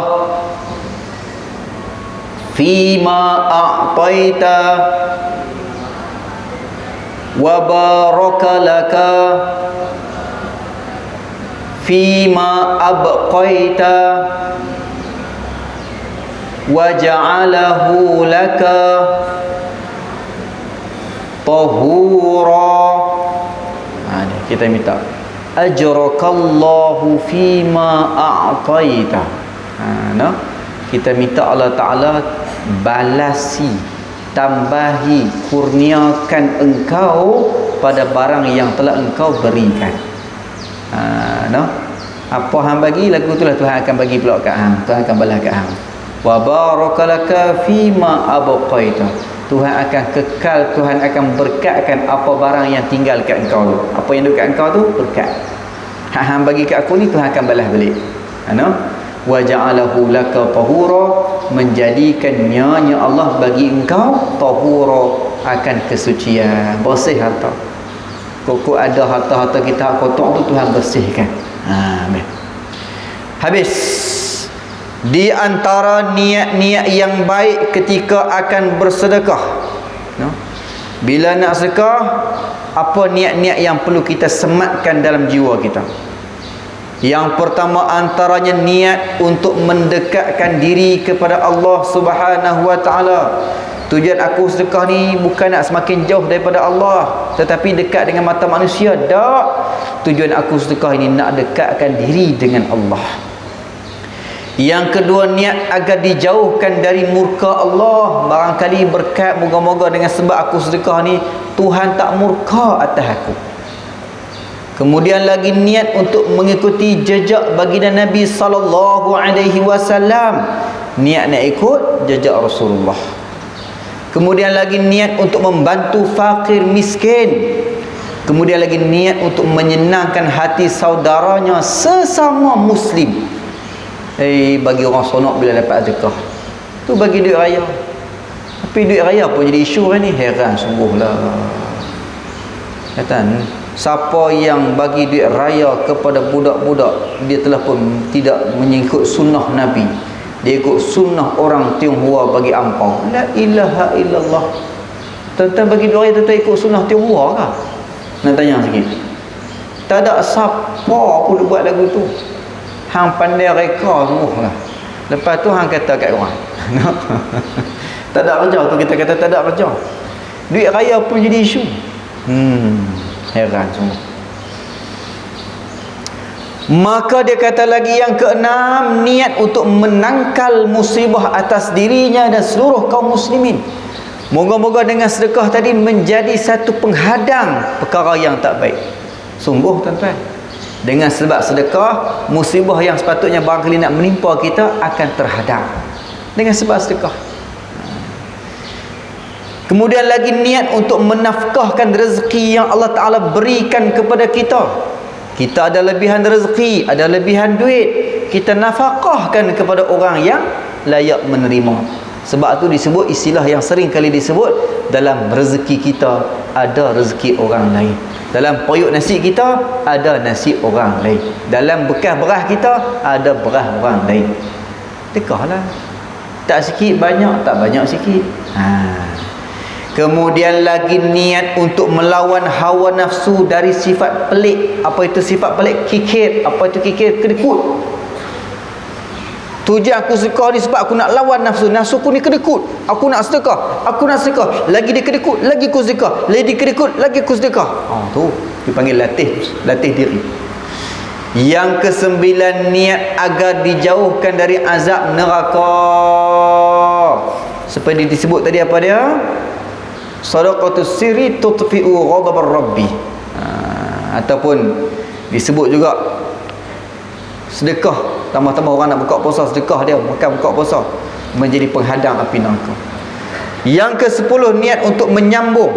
fima a'taita wa barakalaka fima abqaita wa ja'alahu laka tahura. Kita minta ajrakallahu fima a'taita. Kita minta Allah Ta'ala balasi, tambahi, kurniakan engkau pada barang yang telah engkau berikan. Apa hang bagi, lagu itulah Tuhan akan bagi pula kat hang. Tuhan akan balas kat hang. wa barakalaka fima abqaita. Tuhan akan kekal, Tuhan akan berkatkan apa barang yang tinggal kat engkau tu. Apa yang duduk kat engkau tu berkat. Hang bagi kat aku ni, Tuhan akan balas balik. Wa ja'alahu laka tahura, menjadikannya Allah bagi engkau tahura, akan kesucian, bersih harta. Kok ada harta-harta kita kotor tu, Tuhan bersihkan. Amin. Habis. Di antara niat-niat yang baik ketika akan bersedekah, bila nak sedekah, apa niat-niat yang perlu kita sematkan dalam jiwa kita? Yang pertama antaranya niat untuk mendekatkan diri kepada Allah Subhanahu wa taala. Tujuan aku sedekah ni bukan nak semakin jauh daripada Allah, tetapi dekat dengan mata manusia. Tak. Tujuan aku sedekah ini nak dekatkan diri dengan Allah. Yang kedua, niat agar dijauhkan dari murka Allah. Barangkali berkat, moga-moga dengan sebab aku sedekah ni Tuhan tak murka atas aku. Kemudian lagi niat untuk mengikuti jejak baginda Nabi sallallahu alaihi wasallam. Niat nak ikut jejak Rasulullah. Kemudian lagi niat untuk membantu fakir miskin. Kemudian lagi niat untuk menyenangkan hati saudaranya sesama muslim. Bagi orang sonok bila dapat sedekah tu bagi duit raya. Tapi duit raya pun jadi isu kan ni. Heran sungguhlah. Kata siapa yang bagi duit raya kepada budak-budak, dia telah pun tidak mengikut sunnah Nabi. Dia ikut sunnah orang Tionghoa bagi ampau. La ilaha illallah. Tuan-tuan bagi duit raya, tuan-tuan ikut sunnah Tionghoa kah? Nak tanya sikit. Tak ada siapa pun buat lagu tu. Hang pandai reka semua lah. Lepas tu hang kata kat orang tak ada kerja tu, kita kata tak ada kerja. Duit raya pun jadi isu. Heran semua. Maka dia kata lagi yang keenam, niat untuk menangkal musibah atas dirinya dan seluruh kaum muslimin. Moga-moga dengan sedekah tadi menjadi satu penghadang perkara yang tak baik. Sungguh tuan-tuan, dengan sebab sedekah, musibah yang sepatutnya barangkali nak menimpa kita akan terhadang dengan sebab sedekah. Kemudian lagi niat untuk menafkahkan rezeki yang Allah Ta'ala berikan kepada kita. Kita ada lebihan rezeki, ada lebihan duit, kita nafkahkan kepada orang yang layak menerima. Sebab tu disebut, istilah yang sering kali disebut, dalam rezeki kita ada rezeki orang lain. Dalam periuk nasi kita ada nasi orang lain. Dalam bekas beras kita ada beras orang lain. Dekahlah. Tak sikit banyak, tak banyak sikit. Kemudian lagi niat untuk melawan hawa nafsu dari sifat pelik. Apa itu sifat pelik? Kikir. Apa itu kikir? Kedekut. Tujuan aku sedekah ni sebab aku nak lawan nafsu. Nafsu aku ni kedekut. Aku nak sedekah. Aku nak sedekah. Lagi dia kedekut, lagi aku sedekah. Lagi dia kedekut, lagi aku sedekah. Tu dipanggil latih diri. Yang kesembilan, niat agar dijauhkan dari azab neraka. Seperti disebut tadi apa dia? Sadaqatus sirri tutfi'u ghadabar rabbi. Ataupun disebut juga sedekah, tambah-tambah orang nak buka puasa, sedekah dia makan buka puasa, menjadi penghadang api neraka. Yang ke-10, niat untuk menyambung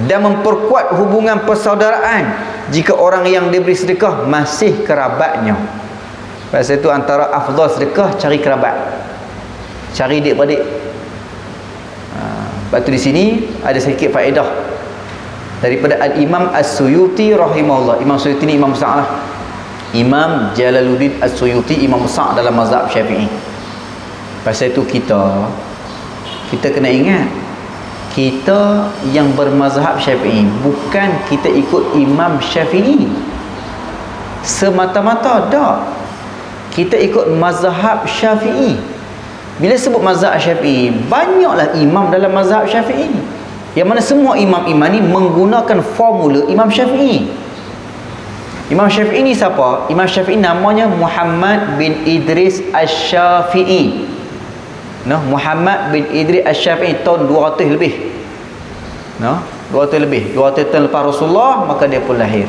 dan memperkuat hubungan persaudaraan jika orang yang diberi sedekah masih kerabatnya. Pasal itu antara afdal sedekah cari kerabat, cari adik-beradik. Lepas tu di sini ada sedikit faedah daripada Al-Imam As-Suyuti rahimahullah. Imam Suyuti ni imam besar lah. Imam Jalaluddin As-Suyuti, imam besar dalam mazhab Syafi'i. Pasal itu kita kena ingat, kita yang bermazhab Syafi'i bukan kita ikut Imam Syafi'i semata-mata, tak. Kita ikut mazhab Syafi'i. Bila sebut mazhab Syafi'i, banyaklah imam dalam mazhab Syafi'i, yang mana semua imam-imam ni menggunakan formula Imam Syafi'i. Imam Syafi'i ni siapa? Imam Syafi'i namanya Muhammad bin Idris Asy-Syafi'i. Muhammad bin Idris Asy-Syafi'i, tahun 200 lebih. 200 lebih. 200 tahun lepas Rasulullah, maka dia pun lahir.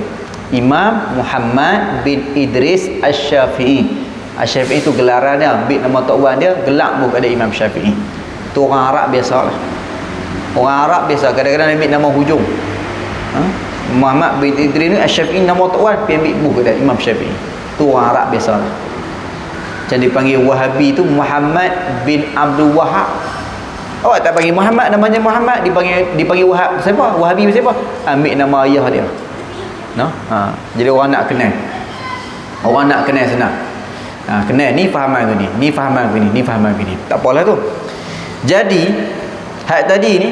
Imam Muhammad bin Idris Asy-Syafi'i. Asy-Syafi'i tu gelaran dia, ambil nama Tok Wan dia, gelak pun kepada Imam Syafi'i. Tu orang Arab biasalah. Orang Arab biasa kadang-kadang ambil nama hujung. Muhammad bin Idris ni Asy-Syafi'i nama Tok Wan, pergi ambil buku kepada Imam Syafi'i. Tu orang Arab biasalah. Macam dipanggil Wahabi tu Muhammad bin Abdul Wahab. Awak tak panggil Muhammad, namanya Muhammad, dipanggil Wahab. Siapa? Wahabi siapa? Ambil nama ayah dia. No? Jadi orang nak kenal. Orang nak kenal senang. Kenal ni fahaman aku ni fahaman aku ni, ni fahaman aku ni. Tak apalah tu. Jadi hak tadi ni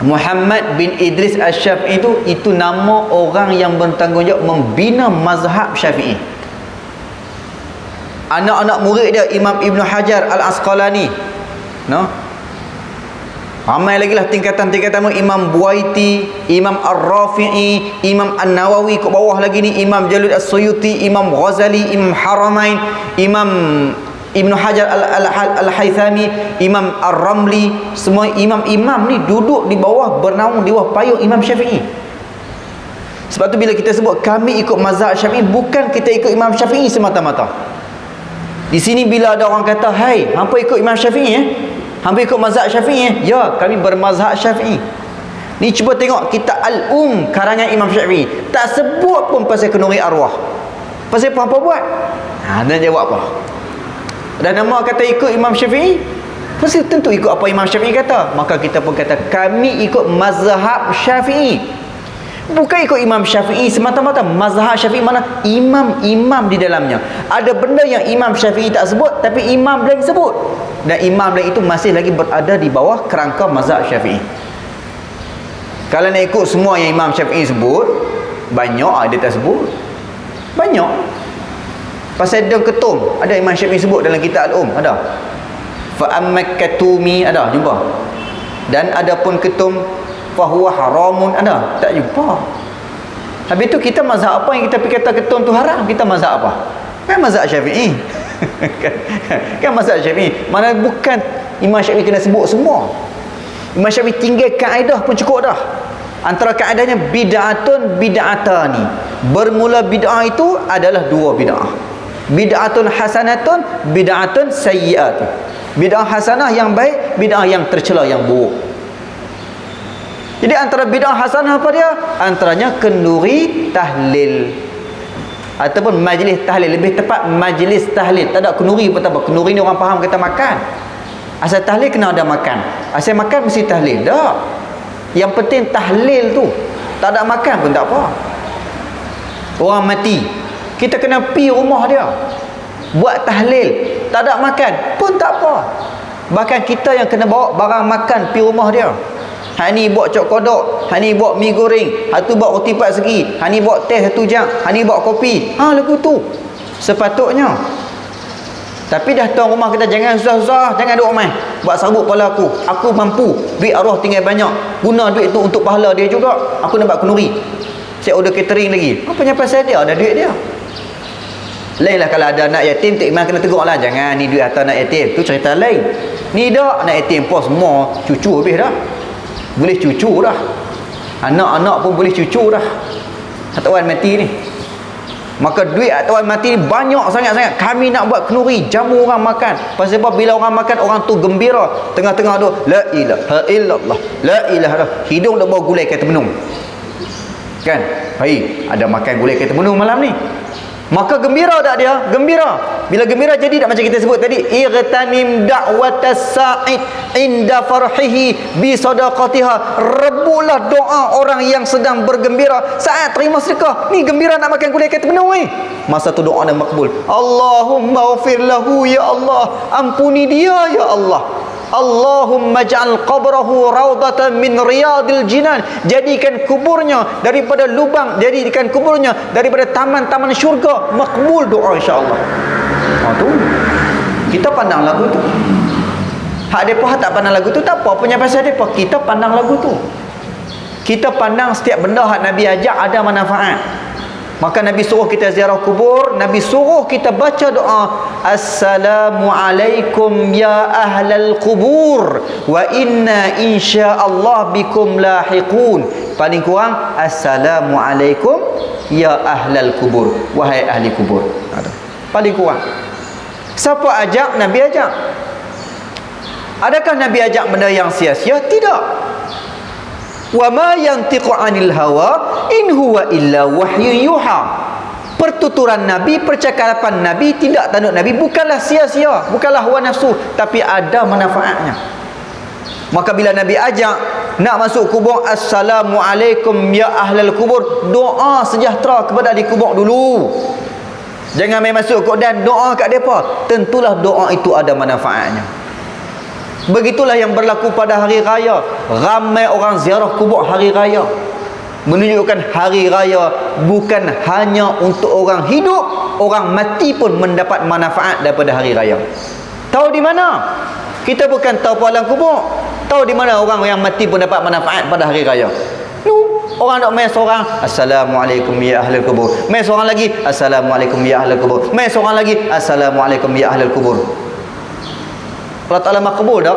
Muhammad bin Idris Asy-Syafi'i itu nama orang yang bertanggungjawab membina mazhab Syafi'i. Anak-anak murid dia Imam Ibn Hajar Al-Asqalani, no? Ramai lagi lah tingkatan-tingkatan Imam Buaiti, Imam Ar-Rafi'i, Imam An-Nawawi, ke bawah lagi ni Imam Jalud As-Suyuti, Imam Ghazali, Imam Haramain, Imam Ibn Hajar Al-Haythami, Imam Ar-Ramli. Semua imam-imam ni duduk di bawah, bernaung di bawah payung Imam Syafi'i. Sebab tu bila kita sebut kami ikut mazhab Syafi'i, bukan kita ikut Imam Syafi'i semata-mata. Di sini bila ada orang kata, "Hai, hampa ikut Imam Syafi'i hampa ikut mazhab Syafi'i ya, kami bermazhab Syafi'i." Ni cuba tengok kitab Al-Um karangan Imam Syafi'i, tak sebut pun pasal kenduri arwah. Pasal apa buat? Dan jawab apa? Dan nama kata ikut Imam Syafi'i, pasti tentu ikut apa Imam Syafi'i kata. Maka kita pun kata kami ikut mazhab Syafi'i, bukan ikut Imam Syafi'i semata-mata. Mazhab Syafi'i mana imam-imam di dalamnya. Ada benda yang Imam Syafi'i tak sebut, tapi imam lain sebut, dan imam lain itu masih lagi berada di bawah kerangka mazhab Syafi'i. Kalau nak ikut semua yang Imam Syafi'i sebut, banyak dia tak sebut. Banyak. Pasal dia ketum, ada Imam Syafi'i sebut dalam kitab Al-Um, ada. Fa'ammak katumi, ada jumpa. Dan ada pun ketum fahuwa haramun, ada, tak jumpa. Habis tu kita mazhab apa yang kita kata ketum tu haram? Kita mazhab apa? Kan mazhab Syafi'i. kan mazhab Syafi'i. Mana bukan Imam Syafi'i kena sebut semua. Imam Syafi'i tinggal kaedah pun cukup dah. Antara kaedahnya bid'atun bid'atani. Bermula bid'ah itu adalah dua bid'ah. Bid'atun hasanatun, bid'atun sayyi'atun. Bid'ah hasanah yang baik, bid'ah yang tercela yang buruk. Jadi antara bid'ah hasanah apa dia? Antaranya kenduri tahlil ataupun majlis tahlil, lebih tepat majlis tahlil. Tak ada kenduri pun tak apa. Kenduri ni orang faham kata makan. Asal tahlil kena ada makan. Asal makan mesti tahlil. Tak. Yang penting tahlil tu. Tak ada makan pun tak apa. Orang mati, kita kena pi rumah dia buat tahlil, tak ada makan pun tak apa. Bahkan kita yang kena bawa barang makan pi rumah dia. Hak ni bawa cok kodok, hak ni bawa mi goreng, hak tu bawa roti 4 segi, hak ni bawa teh 1 jam, hak ni bawa kopi. Lagu tu sepatutnya. Tapi dah tuan rumah kita, jangan susah-susah, jangan duk main buat sabuk kepala aku mampu, duit arwah tinggal banyak, guna duit tu untuk pahala dia juga. Aku nak buat kenduri, saya order catering lagi. Apa yang pasal dia ada duit dia. Lain lah kalau ada anak yatim, tak memang kena tegur lah, jangan ni duit atas anak yatim, tu cerita lain. Ni dah anak yatim pun semua cucu habis dah, boleh cucu dah, anak-anak pun boleh cucu dah. Atuan mati ni, maka duit atuan mati ni banyak sangat-sangat. Kami nak buat kenduri, jamu orang makan. Pasal apa? Bila orang makan, orang tu gembira, tengah-tengah tu la ilaha illallah, la ilaha illallah, hidung dah bau gulai kata menung kan. Baik, ada makan gulai kata menung malam ni, maka gembira tak dia? Gembira. Bila gembira jadi tak macam kita sebut tadi, irtanim da'watas sa'id inda farhihi bi sadaqatiha. Rebulah doa orang yang sedang bergembira saat terima sedekah. Ni gembira nak makan gulai kata menung ni, masa tu doa dah makbul. Allahumma ghfir lahu ya Allah, ampuni dia ya Allah. Allahumma ja'al qabrahu raudatan min riyadil jinan. Jadikan kuburnya daripada lubang, jadikan kuburnya daripada taman-taman syurga. Makbul doa insya-Allah. Tu kita pandang lagu tu. Hak depa tak pandang lagu tu tak apa, punya pasal depa. Kita pandang lagu tu. Kita pandang setiap benda hak Nabi ajak ada manfaat. Maka Nabi suruh kita ziarah kubur, Nabi suruh kita baca doa, Assalamualaikum ya ahlal kubur wa inna insyaallah bikum lahiqun. Paling kurang Assalamualaikum ya ahlal kubur, wahai ahli kubur. Paling kurang. Siapa ajak? Nabi ajak. Adakah Nabi ajak benda yang sia-sia? Tidak. Wa ma yantiqu 'anil hawa in huwa illa wahyun yuha. Pertuturan Nabi, percakapan Nabi, tindak tanduk Nabi bukanlah sia-sia, bukanlah hawa nafsu, tapi ada manfaatnya. Maka bila Nabi ajak nak masuk kubur, assalamualaikum ya ahlal kubur, doa sejahtera kepada ahli kubur dulu. Jangan main masuk kok dan doa kat depa. Tentulah doa itu ada manfaatnya. Begitulah yang berlaku pada hari raya. Ramai orang ziarah kubur hari raya. Menunjukkan hari raya bukan hanya untuk orang hidup, orang mati pun mendapat manfaat daripada hari raya. Tahu di mana? Kita bukan tahu alam kubur. Tahu di mana orang yang mati pun dapat manfaat pada hari raya. Orang nak main seorang, assalamualaikum ya ahlul kubur. Main seorang lagi, assalamualaikum ya ahlul kubur. Main seorang lagi, assalamualaikum ya ahlul kubur. Allah Ta'ala makbul tak?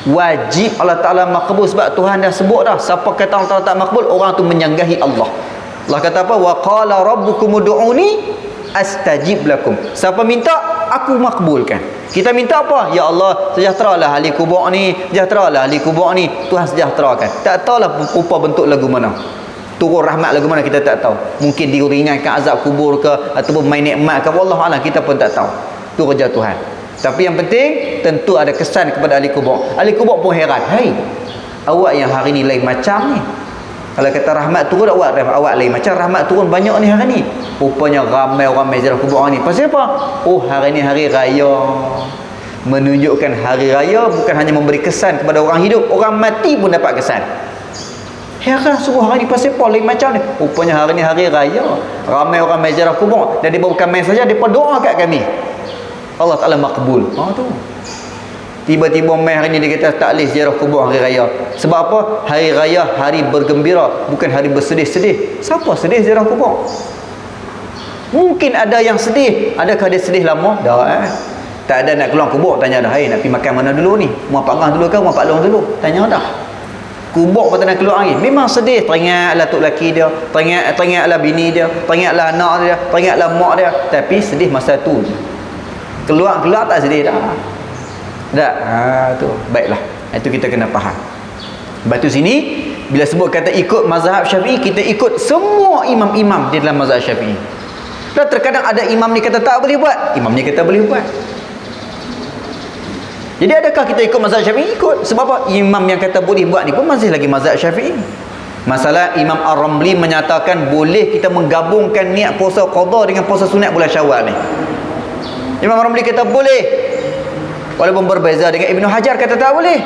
Wajib Allah Ta'ala makbul, sebab Tuhan dah sebut dah. Siapa kata Allah Ta'ala tak makbul, orang tu menyanggahi Allah. Allah kata apa? Wa qala rabbukum ud'uni astajib lakum. Siapa minta, aku makbulkan. Kita minta apa? Ya Allah, sejahteralah ahli kubur ni, sejahteralah ahli kubur ni. Tuhan sejahterakan. Tak tahulah rupa bentuk lagu mana, turun rahmat lagu mana, kita tak tahu. Mungkin diringankan azab kubur ke, ataupun main nikmat ke, wallahu a'lam, kita pun tak tahu. Itu kerja Tuhan. Tapi yang penting, tentu ada kesan kepada ahli kubur. Ahli kubur pun heran, hai, awak yang hari ni lain macam ni. Kalau kata rahmat turun, awak lain macam rahmat turun banyak ni hari ni. Rupanya ramai orang ziarah kubur ni. Pasal apa? Oh, hari ni hari raya. Menunjukkan hari raya bukan hanya memberi kesan kepada orang hidup, orang mati pun dapat kesan. Heran suruh hari ni pasal apa lain macam ni. Rupanya hari ni hari raya. Ramai orang ziarah kubur, dan dia bukan main saja, dia doa kat kami. Allah Ta'ala makbul. Tu. Tiba-tiba mai hari ni dia kata tak boleh ziarah kubur hari raya. Sebab apa? Hari raya hari bergembira, bukan hari bersedih-sedih. Siapa sedih ziarah kubur? Mungkin ada yang sedih. Adakah dia sedih lama? Dah tak ada nak keluar kubur, tanya dah, nak pergi makan mana dulu ni? Muat Pangah dulu ke Muat Pak Long dulu? Tanya dah. Kubur pun tak nak keluar lagi. Memang sedih, teringatlah tok laki dia, teringatlah bini dia, teringatlah anak dia, teringatlah mak dia, tapi sedih masa tu. Keluar tak sedih dah. Tak, tu baiklah. Itu kita kena faham. Sebab tu sini bila sebut kata ikut mazhab Syafi'i, kita ikut semua imam-imam di dalam mazhab Syafi'i. Dan terkadang ada imam ni kata tak boleh buat, imam ni kata boleh buat. Jadi adakah kita ikut mazhab Syafi'i? Ikut. Sebab apa? Imam yang kata boleh buat ni pun masih lagi mazhab Syafi'i. Masalah Imam Ar-Ramli menyatakan boleh kita menggabungkan niat puasa qada dengan puasa sunat bulan Syawal ni. Imam Ar-Ramli kata boleh. Walaupun berbeza dengan Ibnu Hajar kata tak boleh.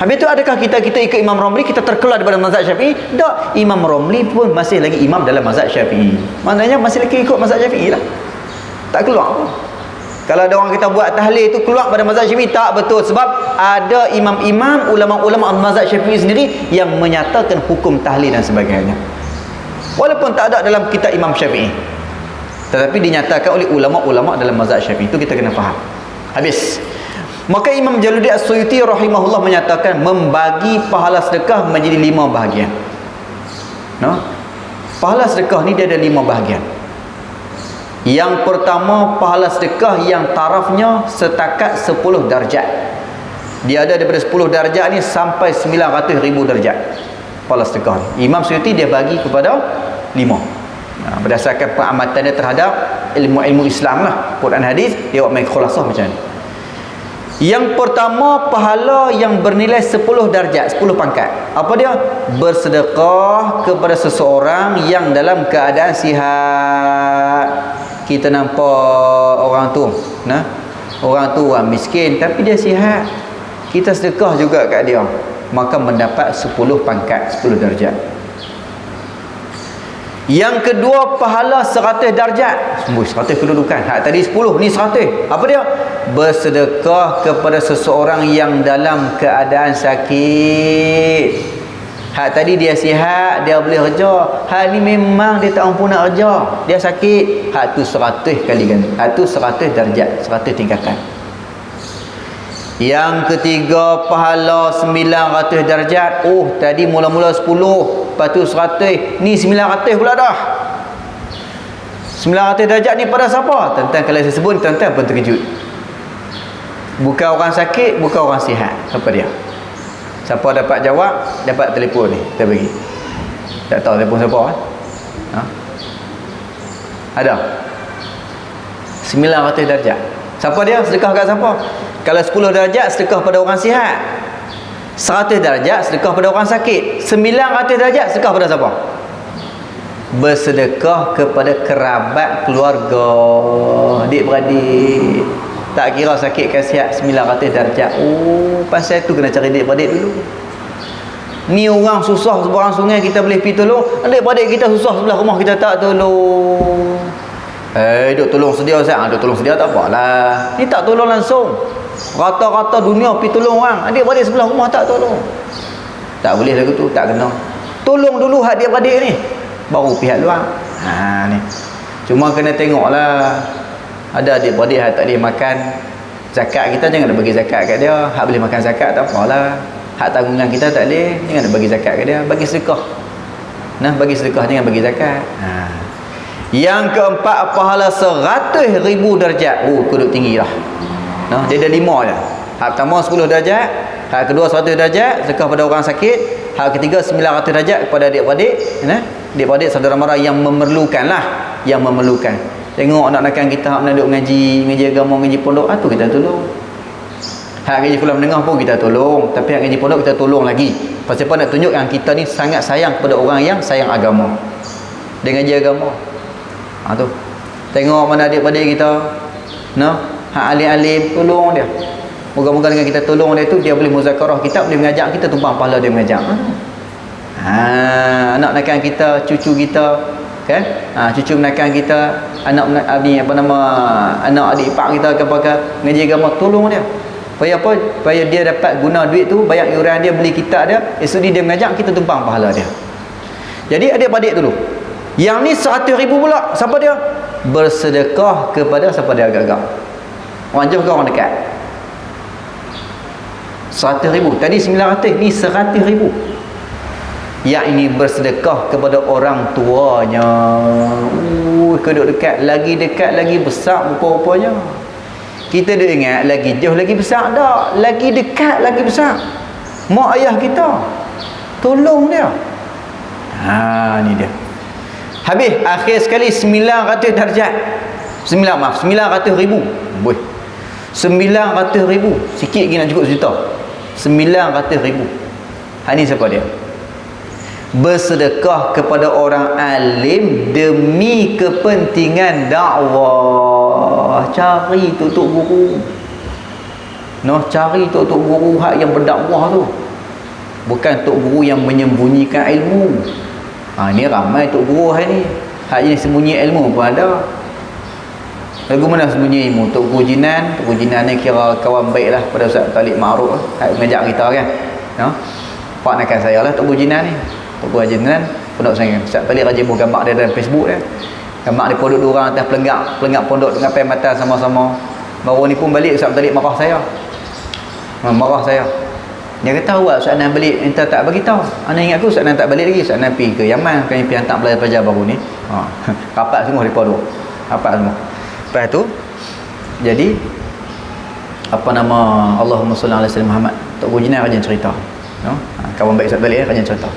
Habis tu adakah kita ikut Imam Ramli, kita terkeluar daripada mazhab Syafi'i? Tak. Imam Ramli pun masih lagi imam dalam mazhab Syafi'i. Maknanya masih lagi ikut mazhab Syafi'i lah. Tak keluar pun. Kalau ada orang kita buat tahlil itu keluar pada mazhab Syafi'i, tak betul. Sebab ada imam-imam, ulama-ulama mazhab Syafi'i sendiri yang menyatakan hukum tahlil dan sebagainya. Walaupun tak ada dalam kitab Imam Syafi'i, tetapi dinyatakan oleh ulama-ulama dalam mazhab Syafi'i. Itu kita kena faham. Habis. Maka Imam Jalaluddin As-Suyuti rahimahullah menyatakan membagi pahala sedekah menjadi 5 bahagian. Pahala sedekah ni dia ada 5 bahagian. Yang pertama, pahala sedekah yang tarafnya setakat 10 darjat. Dia ada daripada 10 darjat ni sampai 900,000 darjat. Pahala sedekah ni Imam Suyuti dia bagi kepada 5. Berdasarkan pengamatan dia terhadap ilmu-ilmu Islam lah, Quran hadis, dia buat main khulasah macam ni. Yang pertama, pahala yang bernilai 10 darjat, 10 pangkat. Apa dia? Bersedekah kepada seseorang yang dalam keadaan sihat. Kita nampak orang tu, orang tu orang miskin tapi dia sihat, kita sedekah juga kat dia, maka mendapat 10 pangkat, 10 darjat. Yang kedua, pahala 100 darjat. 100 kedudukan. Tadi 10, ni 100. Apa dia? Bersedekah kepada seseorang yang dalam keadaan sakit. Tadi dia sihat, dia boleh kerja. Ni memang dia tak mampu nak kerja, dia sakit. Tu 100 kali kan. Tu 100 darjat, 100 tingkatan. Yang ketiga, pahala 900 darjat. Tadi mula-mula 10, lepas tu 100, ni 900 pula dah. 900 darjat ni pada siapa? Tuan-tuan kalau saya sebut, tuan-tuan pun terkejut. Bukan orang sakit, bukan orang sihat. Apa dia? Siapa dapat jawab, dapat telefon ni kita bagi. Tak tahu telefon siapa kan? Ha? Ada 900 darjat. Siapa dia? Sedekah kat siapa? Kalau 10 darjat sedekah pada orang sihat, 100 darjat sedekah pada orang sakit, 900 darjat sedekah pada siapa? Bersedekah kepada kerabat keluarga, adik-beradik. Tak kira sakit ke sihat, 900 darjat. Oh, pasal tu kena cari adik-beradik dulu. Ni orang susah seberang sungai kita boleh pergi tolong, adik-beradik kita susah sebelah rumah kita tak tolong. Duk tolong sedia Ustaz. Duk tolong sedia tak apalah. Ni tak tolong langsung. Rata-rata dunia pergi tolong orang, adik-beradik sebelah rumah tak tolong. Tak boleh lagu tu, tak kena. Tolong dulu adik-beradik ni, baru pihak luar. Ni. Cuma kena tengoklah. Ada adik-beradik hak tak boleh makan zakat, kita jangan nak bagi zakat kat dia. Hak boleh makan zakat tak apalah. Hak tanggungan kita tak boleh, jangan nak bagi zakat kat dia. Bagi sedekah. Nah, bagi sedekah, jangan bagi zakat. Yang keempat, pahala 100,000 darjat. Kuduk tinggi lah. Nah, dia ada 5 je. Hak pertama 10 darjat, hak kedua 100 darjat sedekah pada orang sakit, hak ketiga 900 darjat kepada adik-beradik, adik-beradik saudara mara yang memerlukan lah, yang memerlukan. Tengok anak-anak kita hak menaduk ngaji agama, ngaji pondok, tu kita tolong. Hak ngaji sekolah menengah pun kita tolong, tapi hak ngaji pondok kita tolong lagi. Pasal apa? Nak tunjuk yang kita ni sangat sayang kepada orang yang sayang agama. Dia ngaji agama. Tu. Tengok mana adik-beradik kita, hak alim-alim, tolong dia. Moga-moga dengan kita tolong dia tu, dia boleh muzakarah kita, boleh mengajar kita, tumpang pahala dia mengajar. Anak-anak kita, cucu kita, kan? Cucu menakan kita, anak adik ipar kita ke ngaji agama, tolong dia. Supaya apa? Supaya dia dapat guna duit tu, bayar iuran dia, beli kitab dia, esok dia mengajar, kita tumpang pahala dia. Jadi adik-beradik dulu. Yang ni 100,000 pula. Siapa dia? Bersedekah kepada siapa dia agak-agak. Orang jauh ke orang dekat? 100,000. Tadi 900, ni 100,000. Yang ini bersedekah kepada orang tuanya. Keduk dekat, lagi besar rupa-rupanya. Kita duk ingat lagi jauh lagi besar, tak? Lagi dekat lagi besar. Mak ayah kita, tolong dia. Ni dia. Habis akhir sekali 900 darjat. 900,000. Boy. 900,000. Sikit lagi nak cukup sejuta. 900,000. Ni siapa dia? Bersedekah kepada orang alim demi kepentingan dakwah. Cari tok guru. Cari tok guru hak yang berdakwah tu. Bukan tok guru yang menyembunyikan ilmu. Ni ramai tok guru hari ni. Hak jenis sembunyi ilmu pun ada. Lagu mana sembunyi ilmu? Tok guru jinan ni kira kawan baik lah pada Ustaz Talib Ma'ruf. Hak mengajak kita kan. Pak nakan saya lah tok guru jinan ni. Tok guru jinan pondok saya. Ustaz Talib rajin buat gambar dia dalam Facebook dia. Gambar dia pondok 2 orang atas pelengak pondok dengan pai mata sama-sama. Baru ni pun balik Ustaz Talib marah saya. Marah saya. Dia kata, awak Ustaz Nan balik, entah tak bagi tahu. Ana ingat aku Ustaz Nan tak balik lagi. Ustaz Nan pergi ke Yaman, kan pergi hantar pelajar baru ni. Rapat semua depa tu. Rapat semua. Lepas tu jadi Allahumma salli ala sayyidina Muhammad. Tok Guru Jinan rajin cerita. Kawan baik Ustaz balik rajin cerita.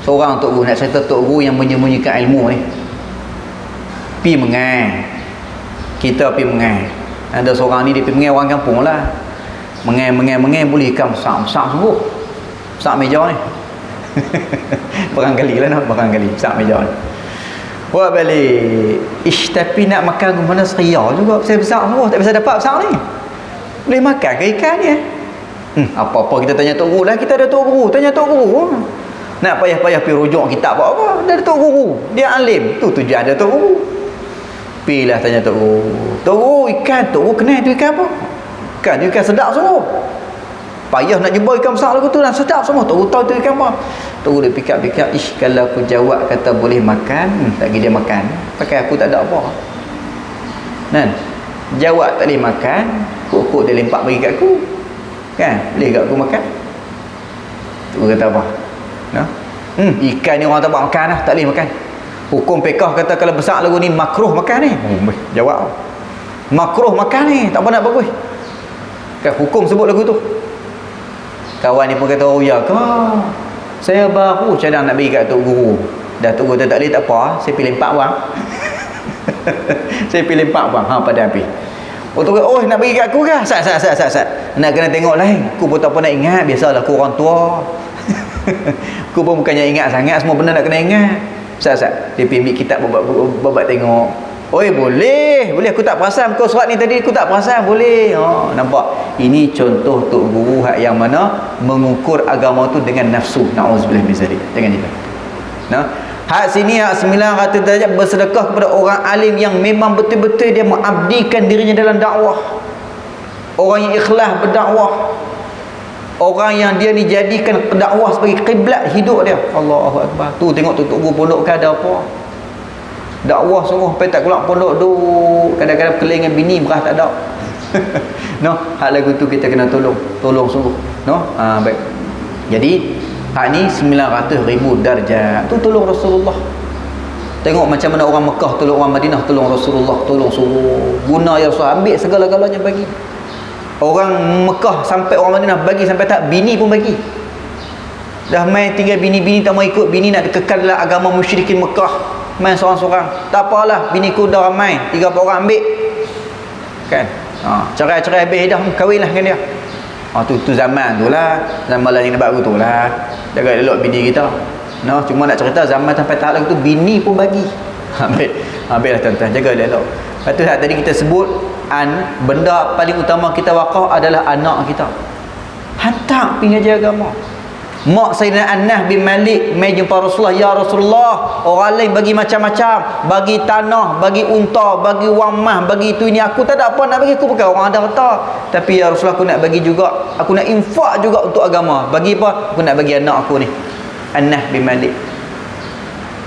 Seorang Tok Guru nak cerita Tok Guru yang menyembunyikan ilmu ni. Pi mengai. Kita pi mengai. Ada seorang ni dia pi mengai orang kampung lah. Mengai boleh ikan besar sungguh. Besar meja ni. Barangkali besar meja ni. Buat balik. Tapi nak makan mana seria juga. Besar sungguh. Tak bisa dapat besar ni. Boleh makan ke ikan ni? Apa-apa kita tanya Tok Guru lah. Kita ada Tok Guru. Tanya Tok Guru. Nak payah-payah pergi rujuk kitab apa-apa. Dia ada Tok Guru. Dia alim. Tu tujuan ada Tok Guru. Pergilah tanya Tok Guru. Tok Guru ikan. Tok Guru kenal tu ikan apa? Ikan tu ikan sedap semua. Payah nak jumpa ikan besar lagu tu dan sedap semua. Tok Guru tahu tu ikan apa. Tok Guru dia fikir-fikir, kalau aku jawab kata boleh makan, tak pergi dia makan. Pakai aku tak ada apa. Kan? Jawab tak boleh makan, kok dia lempak bagi kat aku. Kan? Boleh kat aku makan. Tok Guru kata apa? Ikan ni orang tak buat makan lah, tak boleh makan. Hukum fiqh kata kalau besar lagu ni makruh makan ni. Jawab. Makruh makan ni, tak apa nak bagus. Kan hukum sebut lagu tu. Kawan ni pun kata, oh ya ke? Saya baru cadang nak bagi kat Tok Guru. Dah Tok Guru tak boleh, tak apa. Saya pilih 4 wang. Saya pilih 4 wang. Pada habis. Oh Tok Guru, oh nak bagi kat aku ke? Sat. Nak kena tengok lain. Aku pun tak apa nak ingat. Biasalah aku orang tua. Aku pun bukannya ingat sangat. Semua benda nak kena ingat. Sat. Dia pergi ambil kitab babat tengok. Oi boleh aku tak perasan kau surat ni tadi, aku tak perasan, boleh. Nampak ini contoh Tok Guru yang mana mengukur agama tu dengan nafsu. Nauzubillah min zalik. Jangan gitu. Nah, hak sini hak 900 darjat bersedekah kepada orang alim yang memang betul-betul dia mengabdikan dirinya dalam dakwah, orang yang ikhlas berdakwah, orang yang dia dijadikan dakwah sebagai kiblat hidup dia. Allahu akbar. Tu tengok Tok Guru pondok kan ada apa? Dakwah sungguh sampai tak keluar pondok duk kadang-kadang keling dengan bini beras tak ada. No, hak lagu tu kita kena tolong sungguh. No, baik. Jadi hak ni 900,000 darjat tu tolong Rasulullah. Tengok macam mana orang Mekah tolong orang Madinah, tolong Rasulullah, tolong suruh guna ya Rasul, ambil segala-galanya bagi. Orang Mekah sampai orang Madinah bagi sampai tak bini pun bagi. Dah main tinggal bini-bini tak mau ikut, bini nak kekal dalam agama musyrikin Mekah. Main seorang-seorang. Tak apalah, biniku dah ramai, 3-4 orang ambil. Kan? Cerai-cerai habis dah, kahwinlah dengan dia. Tu zaman tu lah. Zaman lah yang baru tu lah. Jaga elok bini kita. No, cuma nak cerita zaman sampai tahap lagu tu bini pun bagi. Habislah tuan-tuan, jaga elok. Lepas tu tadi kita sebut benda paling utama kita wakaf adalah anak kita. Hantar pergi ngaji agama. Mak Sayyidina Anas bin Malik mai jumpa Rasulullah, ya Rasulullah, orang lain bagi macam-macam, bagi tanah, bagi unta, bagi wang mah, bagi itu ini, aku tak ada apa nak bagi, aku bukan orang ada harta, tapi ya Rasulullah aku nak bagi juga, aku nak infak juga untuk agama. Bagi apa? Aku nak bagi anak aku ni, Anas bin Malik.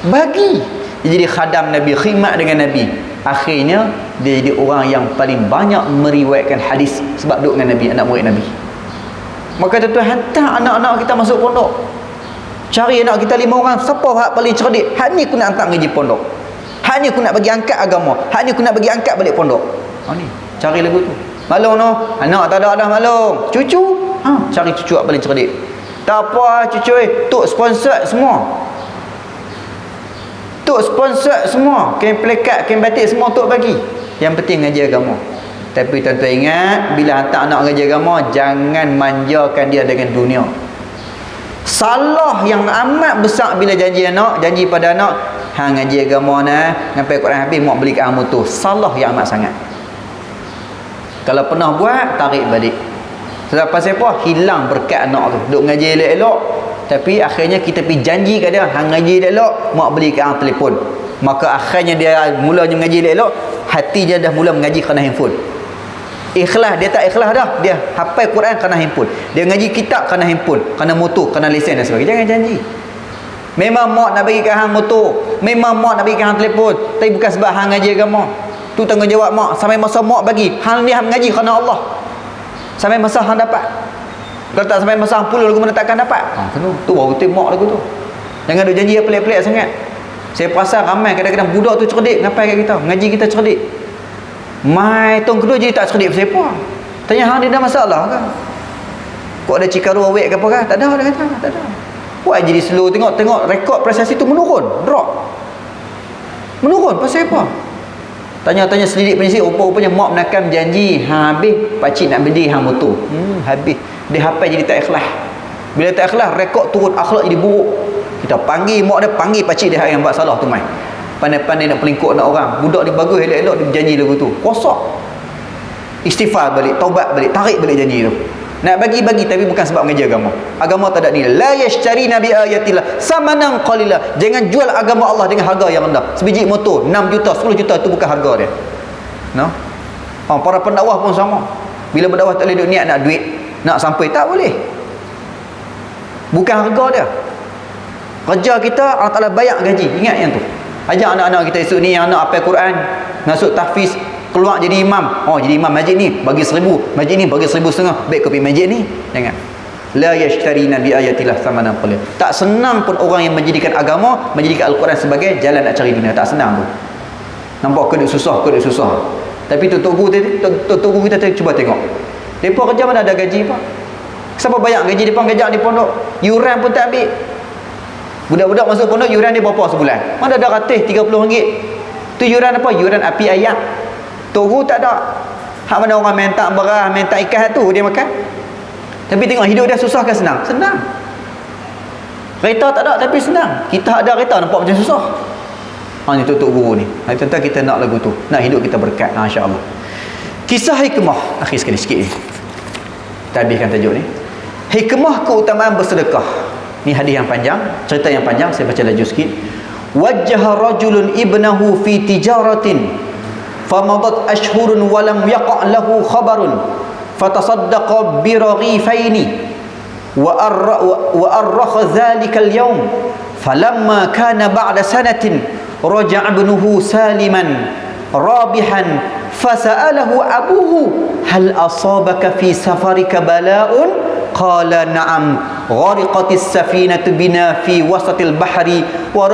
Bagi. Dia jadi khadam Nabi, khidmat dengan Nabi. Akhirnya dia jadi orang yang paling banyak meriwayatkan hadis sebab duduk dengan Nabi, anak murid Nabi. Maka tuan-tuan, hantar anak-anak kita masuk pondok. Cari anak kita 5 orang, siapa hak paling cerdik, hak ni aku nak hantar ngaji pondok, hak ni aku nak bagi angkat agama, hak ni aku nak bagi angkat balik pondok. Ni cari lagu tu. Malung no, anak tak ada dah malung. Cucu, cari cucu hak paling cerdik. Tak apa cucu, tok sponsor semua. Tok sponsor semua, kain plekat, kain batik semua tok bagi. Yang penting ngaji agama. Tapi tuan-tuan ingat, bila hantar anak ngaji agama, jangan manjakan dia dengan dunia. Salah yang amat besar bila janji pada anak, hang ngaji agama nah, sampai Quran habis mak beli kat hang motor. Salah yang amat sangat. Kalau pernah buat, tarik balik. Sebab pasal apa? Hilang berkat anak tu. Duk ngaji elok-elok, tapi akhirnya kita pergi janji kat dia, hang ngaji elok, mak beli kat hang telefon. Maka akhirnya dia mulanya mengaji elok, hati dia dah mula mengaji kerana handphone. Ikhlas, dia tak ikhlas dah. Dia hafal Quran kerana handphone. Dia ngaji kitab kerana handphone, kerana motor, kerana lesen dan sebagainya. Jangan janji. Memang mak nak bagi kat hang motor, memang mak nak bagi kat hang telefon, tapi bukan sebab hang ngaji agama. Tu tanggungjawab mak. Sampai masa mak bagi, hang ni hang ngaji kerana Allah. Sampai masa hang dapat. Kalau tak sampai masa hang puluh lagu mana takkan dapat. Tu baru betul mak lagu tu. Jangan duk janji pelik-pelik sangat. Saya perasan ramai kadang-kadang budak tu cerdik ngapai kat kita, ngaji kita cerdik. Mai tong kedua jadi tak cerdik pasal apa? Tanya hang dia ada masalah ke? Kok ada cikaru awek ke apa ke? Tak ada, dia kata, tak ada. Buat jadi slow, tengok rekod prestasi tu menurun, drop. Menurun pasal apa? Tanya-tanya selidik penyisik, rupanya mak menakan janji, habis pakcik nak beli hang motor. Habis. Dia hafal jadi tak ikhlas. Bila tak ikhlas, rekod turun, akhlak jadi buruk. Kita panggil mak dia, panggil pakcik dia yang buat salah tu mai. Pandai-pandai nak pelingkuk nak orang. Budak dia bagus, elok-elok dia berjanji lagu tu. Rosak. Istighfar balik, taubat balik, tarik balik janji tu. Nak bagi-bagi tapi bukan sebab mengaji agama. Agama tak ada nilai. La yashtari nabi ayatillah samanan qalila. Jangan jual agama Allah dengan harga yang rendah. Sebiji motor 6 juta, 10 juta itu bukan harga dia. No? Para pendakwah pun sama. Bila berdakwah tak boleh niat nak duit, nak sampai tak boleh. Bukan harga dia. Kerja kita Allah Taala bayar gaji. Ingat yang tu. Ajak anak-anak kita esok ni yang anak hafal Quran, masuk tahfiz, keluar jadi imam. Jadi imam masjid ni bagi 1,000, masjid ni bagi 1,500. Baik kopi masjid ni. Jangan. La yashtarina bi ayatillah thamanan qalil. Tak senang pun orang yang menjadikan agama, menjadikan Al-Quran sebagai jalan nak cari dunia. Tak senang tu. Nampak keduk susah. Tapi tok guru kita cuba tengok. Depa kerja mana ada gaji apa? Siapa bayar gaji depa kerja di pondok? Yuran pun tak ambil. Budak-budak masuk pondok yuran dia berapa sebulan? Mana ada ratus RM30. Tu yuran apa? Yuran api ayam. Tok guru tak ada. Hak mana orang minta beras, minta ikan tu dia makan. Tapi tengok hidup dia susah ke senang? Senang. Kereta tak ada tapi senang. Kita ada kereta nampak macam susah. Ni tok guru ni. Tuan-tuan kita nak lagu tu. Nak hidup kita berkat, insya-Allah. Kisah hikmah akhir sekali sikit ni. Kita habiskan tajuk ni. Hikmah keutamaan bersedekah. Ni hadis yang panjang, cerita yang panjang, saya baca laju sikit. Wajjaha rajulun ibnahu fi tijaratin famadat ashhurun wa lam yaqa' lahu khabarun fatasaddaqa bi raghifaini wa arrakha dhalika al-yawm falamma kana ba'da sanatin raja'a ibnuhu saliman rabihan fasa'alahu abuhu hal asabaka fi safarika bala'un qala na'am ghariqatis safinatu bina fi wasatil bahri wa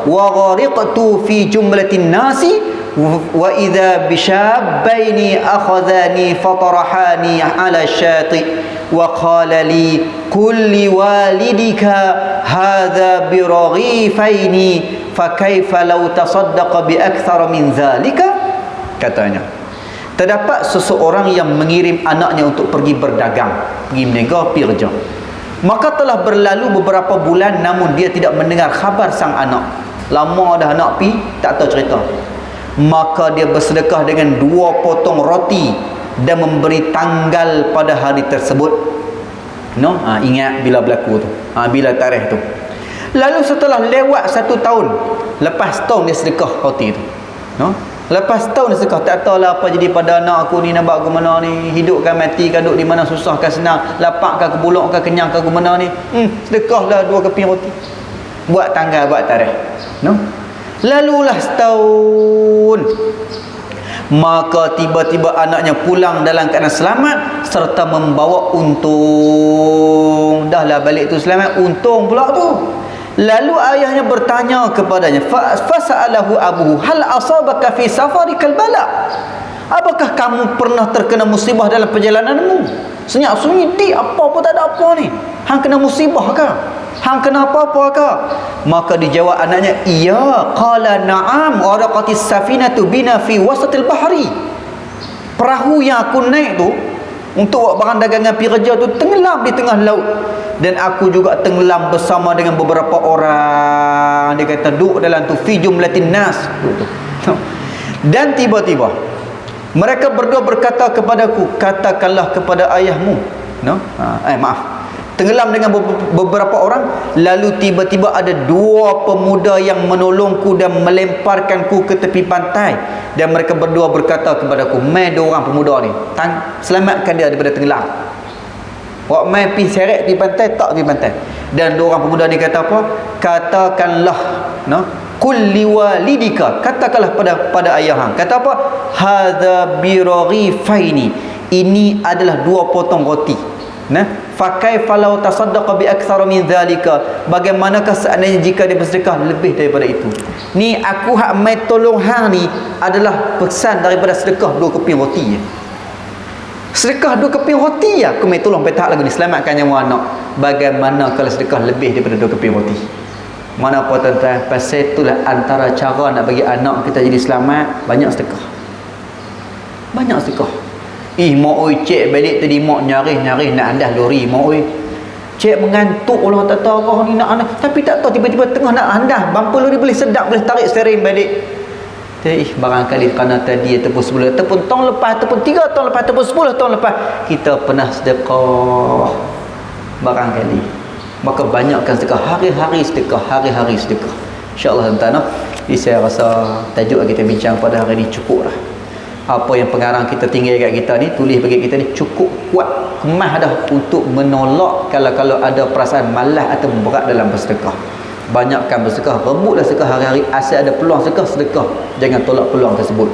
ghariqtu fi jumlatin nasi wa idza bishabbaini akhadhani fatarahani ala syati wa qala li kulli walidika hadha bi raghifaini fa kaifa law tasaddaqa bi akthar min dhalika. Katanya, terdapat seseorang yang mengirim anaknya untuk pergi berdagang, pergi berniaga, pergi kerja. Maka telah berlalu beberapa bulan namun dia tidak mendengar khabar sang anak. Lama dah anak pi, tak tahu cerita. Maka dia bersedekah dengan 2 potong roti dan memberi tanggal pada hari tersebut. Ingat bila berlaku tu. Bila tarikh tu. Lalu setelah lewat 1 tahun, lepas tahun dia sedekah roti tu. Lepas tahun dia sedekah, tak tahulah apa jadi pada anak aku ni, nak buat ke mana ni, hidup kan mati kan, duduk di mana, susah kan senang, lapar kan ke buluk kan, kenyang kan ke mana ni. Sedekahlah 2 keping roti. Buat tanggal, buat tarikh. Lalulah setahun. Maka tiba-tiba anaknya pulang dalam keadaan selamat serta membawa untung. Dahlah balik tu selamat, untung pula tu. Lalu ayahnya bertanya kepadanya, fasa'alahu abuhu hal asabaka fi safarikal bala. Apakah kamu pernah terkena musibah dalam perjalananmu? Senyap sunyi, apa pun tak ada apa ni. Hang kena musibah ke? Hang kena apa-apa ke? Maka dijawab anaknya, iya. Qala na'am gharaqatis safinatu bina fi wasatil bahri. Perahu yang aku naik tu untuk buat barang dagangan pergi kerja tu tenggelam di tengah laut, dan aku juga tenggelam bersama dengan beberapa orang. Dia kata duduk dalam tu fi jumlatin nas. Dan tiba-tiba mereka berdua berkata kepadaku, katakanlah kepada ayahmu. Tenggelam dengan beberapa orang. Lalu tiba-tiba ada 2 pemuda yang menolongku dan melemparkanku ke tepi pantai, dan mereka berdua berkata kepadaku, mai 2 orang pemuda ni, selamatkan dia daripada tenggelam. Wak mai pergi seret di pantai, tak pergi pantai. Dan 2 orang pemuda ni kata apa? Katakanlah, kulli walidika, katakanlah pada ayah hang. Kata apa? Hadza bi raghifaini, ini adalah 2 potong roti. Fakai falau tasaddaqa bi aktsara min dzalika, bagaimanakah seandainya jika dia bersedekah lebih daripada itu. Ni aku hak mai tolong hang ni adalah pesan daripada sedekah 2 keping roti. Sedekah 2 keping roti aku mai tolong petak lagu ni, selamatkan nyawa anak. Bagaimana kalau sedekah lebih daripada 2 keping roti? Mana apa tuan-tuan? Pasal itulah antara cara nak bagi anak kita jadi selamat, banyak sedekah. Banyak sedekah. Mak oi, cik balik tadi mak nyaris nak andas lori. Mak oi, cik mengantuk Allah tak tahu apa ni nak andas, tapi tak tahu tiba-tiba tengah nak andas, bumper lori boleh sedap, boleh tarik steering balik. Barangkali kerana tadi ataupun sebelum, ataupun tahun lepas, ataupun 3 tahun lepas, ataupun 10 tahun lepas kita pernah sedekah. Barangkali. Maka banyakkan sedekah, hari-hari sedekah, hari-hari sedekah. InsyaAllah tuan-tuan. Jadi saya rasa tajuk kita bincang pada hari ini cukup lah. Apa yang pengarang kita tinggal kat kita ni, tulis bagi kita ni cukup kuat, kemas dah untuk menolak kalau ada perasaan malas atau berat dalam bersedekah. Banyakkan bersedekah, rebutlah sedekah hari-hari. Asal ada peluang sedekah, jangan tolak peluang tersebut.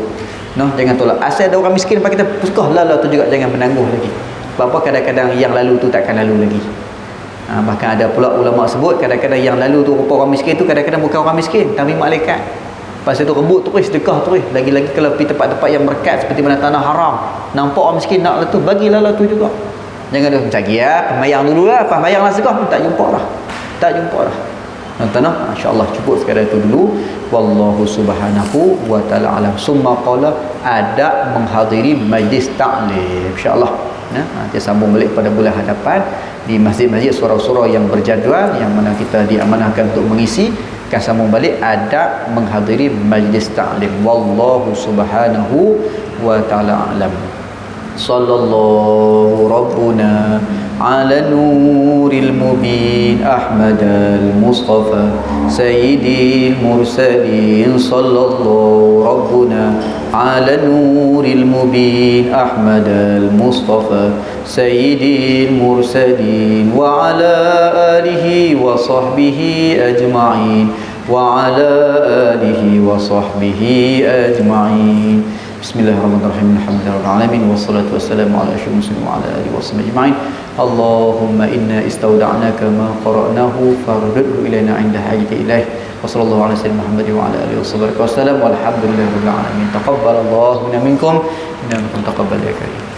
Jangan tolak. Asal ada orang miskin pak kita sedekah, lah tu juga jangan menangguh lagi. Sebab kadang-kadang yang lalu tu takkan lalu lagi. Bahkan ada pula ulama sebut kadang-kadang yang lalu tu rupa orang miskin tu kadang-kadang bukan orang miskin tapi malaikat. Pasal tu rebut terus, sedekah terus. Lagi-lagi kalau pergi tempat-tempat yang berkat seperti mana tanah haram, nampak orang miskin nak lah tu, bagilah lah tu juga. Jangan dah macam ya, pembayang dululah, pembayanglah sedekah, tak jumpa dah. Tak jumpa dah. Tuan-tuan, insya-Allah cukup sekadar itu dulu. Wallahu subhanahu wa ta'ala alam. Summa qala ada menghadiri majlis ta'lim. Insya-Allah. Nanti sambung balik pada bulan hadapan di masjid-masjid surau-surau yang berjadual yang mana kita diamanahkan untuk mengisi. Akan sambung balik ada menghadiri majlis ta'lim. Wallahu subhanahu wa ta'ala alam. Sallallahu rabbuna ala nuril mubin Ahmad al-Mustafa sayyidil mursalin. Sallallahu rabbuna ala nuril mubin Ahmad al-Mustafa sayyidil mursalin wa ala alihi wa sahbihi ajma'in wa ala alihi wa sahbihi ajma'in. Bismillahirrahmanirrahim. Alhamdulillahirabbil alamin wassalatu wassalamu ala asyrofil mursalin wa ala alihi wasahbihi ajma'in. Allahumma inna istawda'naka ma qara'nahu fardhu ilaina 'inda hajati ilaih. Wa sallallahu ala sayyidina Muhammad wa ala alihi wasallam. Walhamdulillahirabbil alamin. Taqabbalallahu minna minkum innakum taqabbal ya karim.